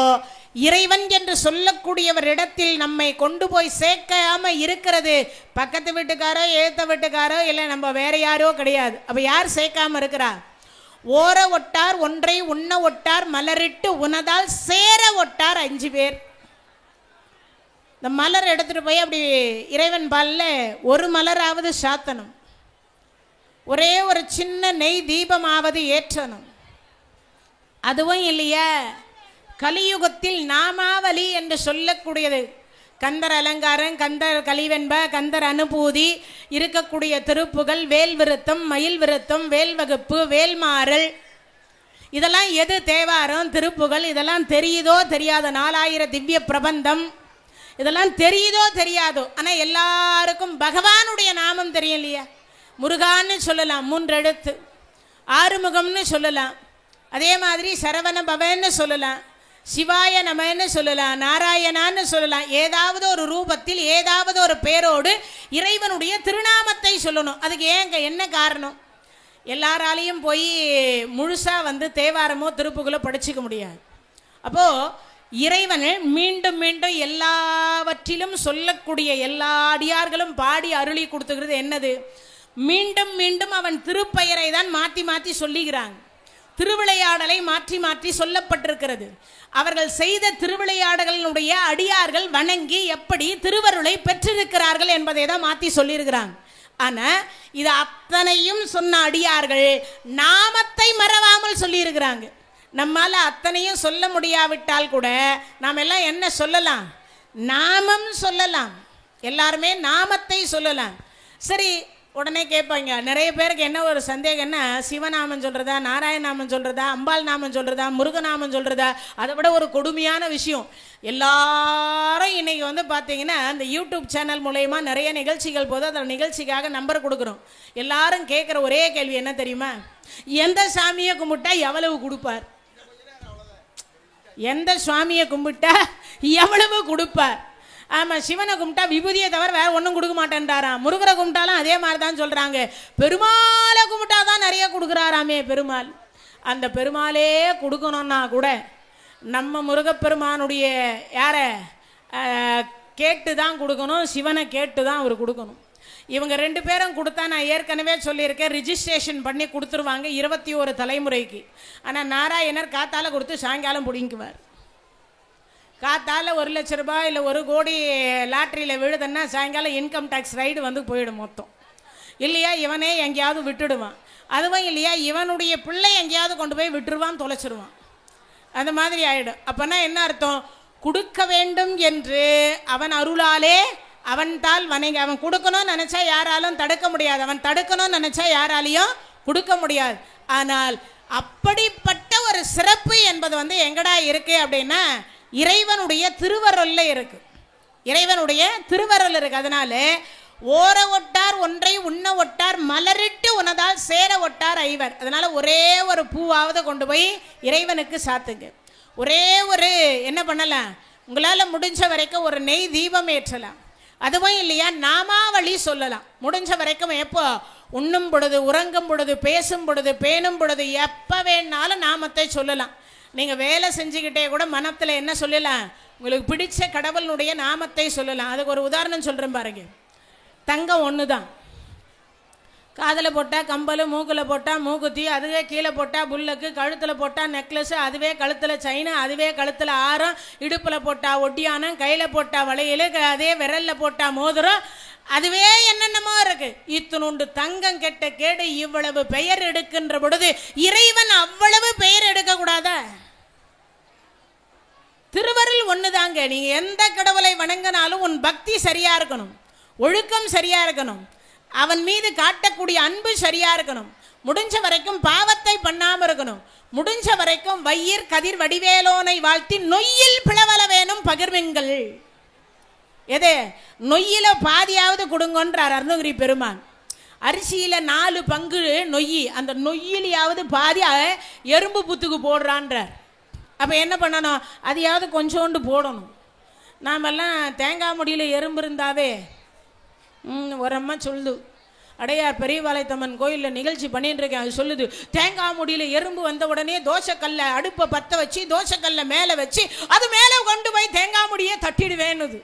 இறைவன் என்று சொல்லக்கூடியவர் இடத்தில் நம்மை கொண்டு போய் சேர்க்காம இருக்கிறது பக்கத்து வீட்டுக்காரோ ஏத்த வீட்டுக்காரோ இல்லை நம்ம வேற யாரோ கிடையாது. அப்ப யார் சேர்க்காம இருக்கிறார்? ஓர ஒட்டார் ஒன்றை உண்ண ஒட்டார் மலரிட்டு உனதால் சேர ஒட்டார் 5 பேர். இந்த மலர் எடுத்துட்டு போய் அப்படி இறைவன் பாலில் ஒரு மலராவது சாத்தணும், ஒரே ஒரு சின்ன நெய் தீபமாவது ஏற்றணும். அதுவும் இல்லையா, கலியுகத்தில் நாமாவலி என்று சொல்லக்கூடியது கந்தர் அலங்காரம், கந்தர் கலிவென்ப, கந்தர் அனுபூதி, இருக்கக்கூடிய திருப்புகள், வேல் விருத்தம், மயில் விருத்தம், வேல் வகுப்பு, வேல்மாறல், இதெல்லாம் எது? தேவாரம், திருப்புகள். இதெல்லாம் தெரியுதோ தெரியாதோ? 4000 திவ்ய பிரபந்தம், இதெல்லாம் தெரியுதோ தெரியாதோ? ஆனால் எல்லாருக்கும் பகவானுடைய நாமம் தெரியும் இல்லையா? முருகான்னு சொல்லலாம் 3 எழுத்து, ஆறுமுகம்னு சொல்லலாம், அதே மாதிரி சரவண பவன்னு சொல்லலாம், சிவாய நமன்னு சொல்லலாம், நாராயணான்னு சொல்லலாம். ஏதாவது ஒரு ரூபத்தில் ஏதாவது ஒரு பேரோடு இறைவனுடைய திருநாமத்தை சொல்லணும். அதுக்கு என்ன காரணம்? எல்லாராலையும் போய் முழுசாக தேவாரமோ திருப்புகளோ படிச்சுக்க முடியாது. அப்போது இறைவன் மீண்டும் மீண்டும் எல்லாவற்றிலும் சொல்லக்கூடிய எல்லா அடியார்களும் பாடி அருளி கொடுத்துக்கிறது என்னது? மீண்டும் மீண்டும் அவன் திருப்பெயரை தான் மாற்றி மாற்றி சொல்லுகிறாங்க. திருவிளையாடலை மாற்றி மாற்றி சொல்லப்பட்டிருக்கிறது. அவர்கள் செய்த திருவிளையாடல்களுடைய அடியார்கள் வணங்கி எப்படி திருவருளை பெற்றிருக்கிறார்கள் என்பதை தான் மாற்றி சொல்லியிருக்கிறாங்க. ஆனால் இது அத்தனையும் சொன்ன அடியார்கள் நாமத்தை மறவாமல் சொல்லியிருக்கிறாங்க. நம்மால் அத்தனையும் சொல்ல முடியாவிட்டால் கூட நாம் எல்லாம் என்ன சொல்லலாம்? நாமம் சொல்லலாம். எல்லாருமே நாமத்தை சொல்லலாம். சரி, உடனே கேட்பாங்க நிறைய பேருக்கு என்ன ஒரு சந்தேகம்னா, சிவநாமம் சொல்கிறதா, நாராயண நாமம் சொல்கிறதா, அம்பாள் நாமம் சொல்கிறதா, முருகநாமம் சொல்கிறதா? அதை விட ஒரு கொடுமையான விஷயம், எல்லாரும் இன்றைக்கி வந்து பார்த்தீங்கன்னா இந்த யூடியூப் சேனல் மூலயமா நிறைய நிகழ்ச்சிகள் போது அந்த நிகழ்ச்சிக்காக நம்பர் கொடுக்குறோம். எல்லாரும் கேட்குற ஒரே கேள்வி என்ன தெரியுமா? எந்த சாமியை கும்பிட்டா எவ்வளவு கொடுப்பார்? எந்த சுவாமியை கும்பிட்டா எவ்வளவு கொடுப்பார்? ஆமாம், சிவனை கும்பிட்டா விபூதியை தவிர வேறு ஒன்றும் கொடுக்க மாட்டேன்றாராம். முருகரை கும்பிட்டாலும் அதே மாதிரி தான் சொல்கிறாங்க. பெருமாளை கும்பிட்டா தான் நிறைய கொடுக்குறாராமே பெருமாள். அந்த பெருமாளே கொடுக்கணுன்னா கூட நம்ம முருகப்பெருமானுடைய யாரை கேட்டு தான் கொடுக்கணும், சிவனை கேட்டு தான் அவர் கொடுக்கணும். இவங்க 2 பேரும் கொடுத்தா நான் ஏற்கனவே சொல்லியிருக்கேன், ரிஜிஸ்ட்ரேஷன் பண்ணி கொடுத்துருவாங்க 21 தலைமுறைக்கு. ஆனால் நாராயணர் காத்தால கொடுத்து சாயங்காலம் பிடிங்குவார். காத்தால 1 லட்ச ரூபாய் இல்லை 1 கோடி லாட்ரியில் விழுதுன்னா சாயங்காலம் இன்கம் டேக்ஸ் ரைடு வந்து போயிடும் மொத்தம். இல்லையா இவனே எங்கேயாவது விட்டுடுவான். அதுவும் இல்லையா இவனுடைய பிள்ளை எங்கேயாவது கொண்டு போய் விட்டுருவான், தொலைச்சிருவான். அந்த மாதிரி ஆகிடும். அப்போனா என்ன அர்த்தம்? கொடுக்க வேண்டும் என்று அவன் அருளாலே அவன் தாள் வணங்கி அவன் கொடுக்கணும்னு நினச்சா யாராலும் தடுக்க முடியாது, அவன் தடுக்கணும்னு நினச்சா யாராலையும் கொடுக்க முடியாது. ஆனால் அப்படிப்பட்ட ஒரு சிறப்பு என்பது வந்து எங்கடா இருக்குது அப்படின்னா இறைவனுடைய திருவருள்ல இருக்கு. இறைவனுடைய திருவருள் இருக்கு. அதனால ஓர ஒட்டார் ஒன்றை உண்ண ஒட்டார் மலரிட்டு உனதால் சேர ஒட்டார் ஐவர். அதனால ஒரே ஒரு பூவாவது கொண்டு போய் இறைவனுக்கு சாத்துங்க. ஒரே ஒரு என்ன பண்ணலாம், உங்களால் முடிஞ்ச வரைக்கும் ஒரு நெய் தீபம் ஏற்றலாம். அதுவும் இல்லையா நாமாவளி சொல்லலாம் முடிஞ்ச வரைக்கும். எப்போ? உண்ணும் பொழுது, உறங்கும் பொழுது, பேசும் பொழுது, பேணும் பொழுது, எப்போ வேணாலும் நாமத்தை சொல்லலாம். நீங்கள் வேலை செஞ்சுக்கிட்டே கூட மனத்தில் என்ன சொல்லலாம்? உங்களுக்கு பிடிச்ச கடவுளுடைய நாமத்தை சொல்லலாம். அதுக்கு ஒரு உதாரணம் சொல்கிறேன் பாருங்க. தங்கம் ஒன்று தான். காதில் போட்டால் கம்பல், மூக்கில் போட்டால் மூக்குத்தி, அதுவே கீழே போட்டால் புல்லக்கு, கழுத்தில் போட்டால் நெக்லஸ், அதுவே கழுத்தில் செயின், அதுவே கழுத்தில் ஆரம், இடுப்பில் போட்டால் ஒட்டியானம், கையில் போட்டால் வளையல், அதே விரலில் போட்டால் மோதிரம், அதுவே என்னென்னமோ இருக்கு. இத்தனுண்டு தங்கம் கெட்ட கேடு இவ்வளவு பெயர் எடுக்கின்ற பொழுது இறைவன் அவ்வளவு பெயர் எடுக்க கூடாதா? திருவருள் ஒண்ணுதாங்க. நீங்க எந்த கடவுளை வணங்கினாலும் உன் பக்தி சரியா இருக்கணும், ஒழுக்கம் சரியா இருக்கணும், அவன் மீது காட்டக்கூடிய அன்பு சரியா இருக்கணும், முடிஞ்ச வரைக்கும் பாவத்தை பண்ணாம இருக்கணும், முடிஞ்ச வரைக்கும் வையிர் கதிர் வடிவேலோனை வாழ்த்தி நொய்யில் பிளவல வேணும் பகிர்வெங்கள். எது? நொய்யில பாதியாவது கொடுங்கன்றார் அருணகிரி பெருமான். அரிசியில 4 பங்கு நொய்யி, அந்த நொய்யிலையாவது பாதி எறும்பு புத்துக்கு போடுறான்றார். அப்போ என்ன பண்ணணும்? அதையாவது கொஞ்சோண்டு போடணும். நாமெல்லாம் தேங்காய் முடியில் எறும்பு இருந்தாவே ஒரு அம்மா சொல்லுது, அடையார் பெரியபாளையத்தம்மன் கோயிலில் நிகழ்ச்சி பண்ணிட்டு இருக்கேன், அது சொல்லுது, தேங்காய் முடியில் எறும்பு வந்த உடனே தோசைக்கல்லை அடுப்பை பற்ற வச்சு தோசைக்கல்லை மேலே வச்சு அது மேலே கொண்டு போய் தேங்காய் முடியே தட்டிடுவேன்னுது.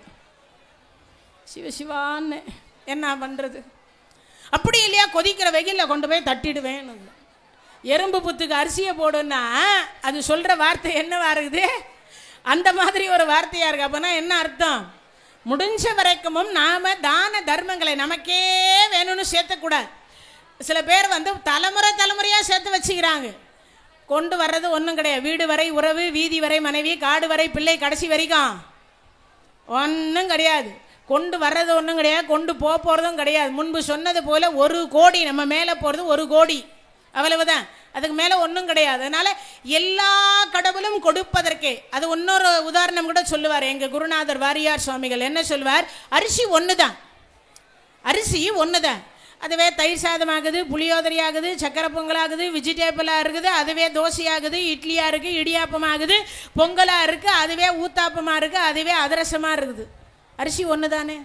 சிவசிவான்னு என்ன பண்ணுறது? அப்படி இல்லையா கொதிக்கிற வெயிலில் கொண்டு போய் தட்டிடுவேன்னுது. எறும்பு புத்துக்கு அரிசியை போடுன்னா அது சொல்கிற வார்த்தை என்னவா இருக்குது? அந்த மாதிரி ஒரு வார்த்தையாக இருக்குது. அப்போனா என்ன அர்த்தம்? முடிஞ்ச வரைக்கும் நாம் தான தர்மங்களை நமக்கே வேணும்னு சேர்த்தக்கூடாது. சில பேர் வந்து தலைமுறையாக சேர்த்து வச்சுக்கிறாங்க. கொண்டு வர்றது ஒன்றும் கிடையாது. வீடு வரை உறவு, வீதி வரை மனைவி, காடு வரை பிள்ளை, கடைசி வரைக்கும் ஒன்றும் கிடையாது. கொண்டு வர்றது ஒன்றும் கிடையாது, கொண்டு போகிறதும் கிடையாது. முன்பு சொன்னது போல் 1 கோடி நம்ம மேலே போகிறது 1 கோடி, அவ்வளவுதான். அதுக்கு மேலே ஒன்றும் கிடையாது. அதனால் எல்லா கடவுளும் கொடுப்பதற்கே. அது இன்னொரு உதாரணம் கூட சொல்லுவார் எங்கள் குருநாதர் வாரியார் சுவாமிகள். என்ன சொல்வார்? அரிசி ஒன்று தான், அரிசி ஒன்று தான். அதுவே தயிர் சாதம் ஆகுது, புளியோதரை ஆகுது, சக்கரை பொங்கல் ஆகுது, வெஜிடேபிளாக இருக்குது, அதுவே தோசையாகுது, இட்லியாக இருக்குது, இடியாப்பம் ஆகுது, பொங்கலாக இருக்குது, அதுவே ஊத்தாப்பமாக இருக்குது, அதுவே அதிரசமாக இருக்குது. அரிசி ஒன்று தானே.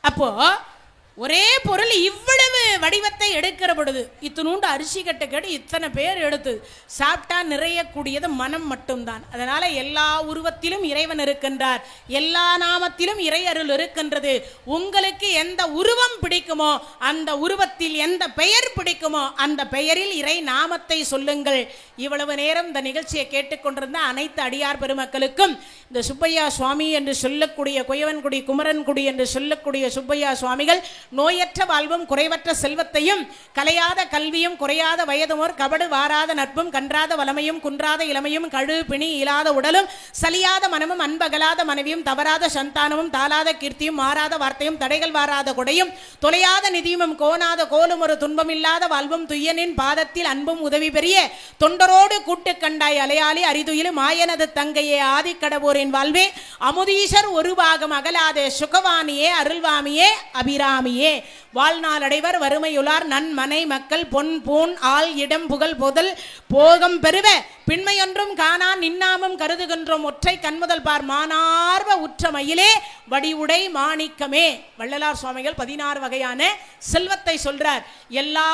அப்போது ஒரே பொருள் இவ்வளவு வடிவத்தை எடுக்கிற பொழுது இத்தனூண்டு அரிசி கட்ட கேட்டு இத்தனை பேர் எடுத்து சாப்பிட்டா நிறையக்கூடியது மனம் மட்டும்தான். அதனால எல்லா உருவத்திலும் இறைவன் இருக்கின்றார், எல்லா நாமத்திலும் இறை அருள் இருக்கின்றது. உங்களுக்கு எந்த உருவம் பிடிக்குமோ, அந்த உருவத்தில் எந்த பெயர் பிடிக்குமோ அந்த பெயரில் இறை நாமத்தை சொல்லுங்கள். இவ்வளவு நேரம் இந்த நிகழ்ச்சியை கேட்டுக்கொண்டிருந்த அனைத்து அடியார் பெருமக்களுக்கும் இந்த சுப்பையா சுவாமி என்று சொல்லக்கூடிய குயவன்குடி குமரன்குடி என்று சொல்லக்கூடிய சுப்பையா சுவாமிகள் நோயற்ற வாழ்வும் குறைவற்ற செல்வத்தையும் கலையாத கல்வியும் குறையாத வயதுமோர் கபடு வாராத நட்பும் கன்றாத வளமையும் குன்றாத இளமையும் கழு பிணி இல்லாத உடலும் சலியாத மனமும் அன்பகலாத மனைவியும் தவறாத சந்தானமும் தாளாத கீர்த்தியும் மாறாத வார்த்தையும் தடைகள் வாராத கொடையும் தொலையாத நிதியும் கோணாத கோலும் ஒரு துன்பம் இல்லாத வாழ்வும் துய்யனின் பாதத்தில் அன்பும் உதவி பெரிய தொண்டரோடு கூட்டு கண்டாய் அலையாளி அரிதுயிலும் மாயனது தங்கையே ஆதிக்கடவோரின் வாழ்வே அமுதீஷர் ஒரு பாகம் அகலாதே சுகவாணியே அருள்வாமியே அபிராமியே வாழ்நாள் அடைவர் வறுமையுளார் நன்மனை மக்கள் பொன் பூன் ஆள் இடம் புகழ் பொதல் போகம் பெறுவ பின்மையொன்றும் காணா நின்னாமும் கருதுகின்றோம் ஒற்றை கண்முதல் பார் மானார்வ உற்ற மயிலே வடிவுடை மாணிக்கமே. வள்ளலார் சுவாமிகள் 16 வகையான செல்வத்தை சொல்றார். எல்லா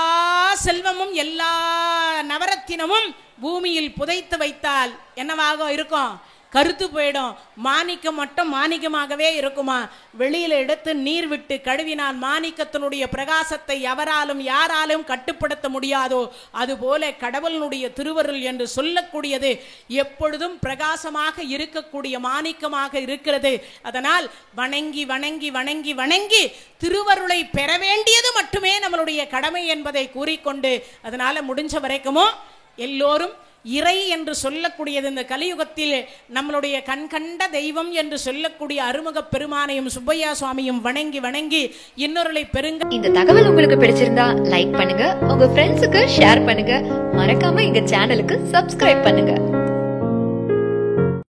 செல்வமும் எல்லா நவரத்தினமும் பூமியில் புதைத்து வைத்தால் என்னவாக இருக்கும்? கருத்து போயிடும். மாணிக்கம் மட்டும் மாணிக்கமாகவே இருக்குமா? வெளியில எடுத்து நீர் விட்டு கழுவினால் மாணிக்கத்தினுடைய பிரகாசத்தை எவராலும் யாராலும் கட்டுப்படுத்த முடியாதோ அதுபோல கடவுளுடைய திருவருள் என்று சொல்லக்கூடியது எப்பொழுதும் பிரகாசமாக இருக்கக்கூடிய மாணிக்கமாக இருக்கிறது. அதனால் வணங்கி வணங்கி வணங்கி வணங்கி திருவருளை பெற வேண்டியது மட்டுமே நம்மளுடைய கடமை என்பதை கூறிக்கொண்டு, அதனால முடிஞ்ச வரைக்குமோ எல்லோரும் இறை என்று சொல்லக்கூடியது இந்த கலியுகத்தில் நம்மளுடைய கண்கண்ட தெய்வம் என்று சொல்லக்கூடிய அருமுக பெருமானையும் சுப்பையா சுவாமியும் வணங்கி வணங்கி இன்னொருளை பெருங்க. இந்த தகவல் உங்களுக்கு பிடிச்சிருந்தா லைக் பண்ணுங்க, உங்க ஃப்ரெண்ட்ஸுக்கு ஷேர் பண்ணுங்க, மறக்காம எங்க சேனலுக்கு சப்ஸ்கிரைப் பண்ணுங்க.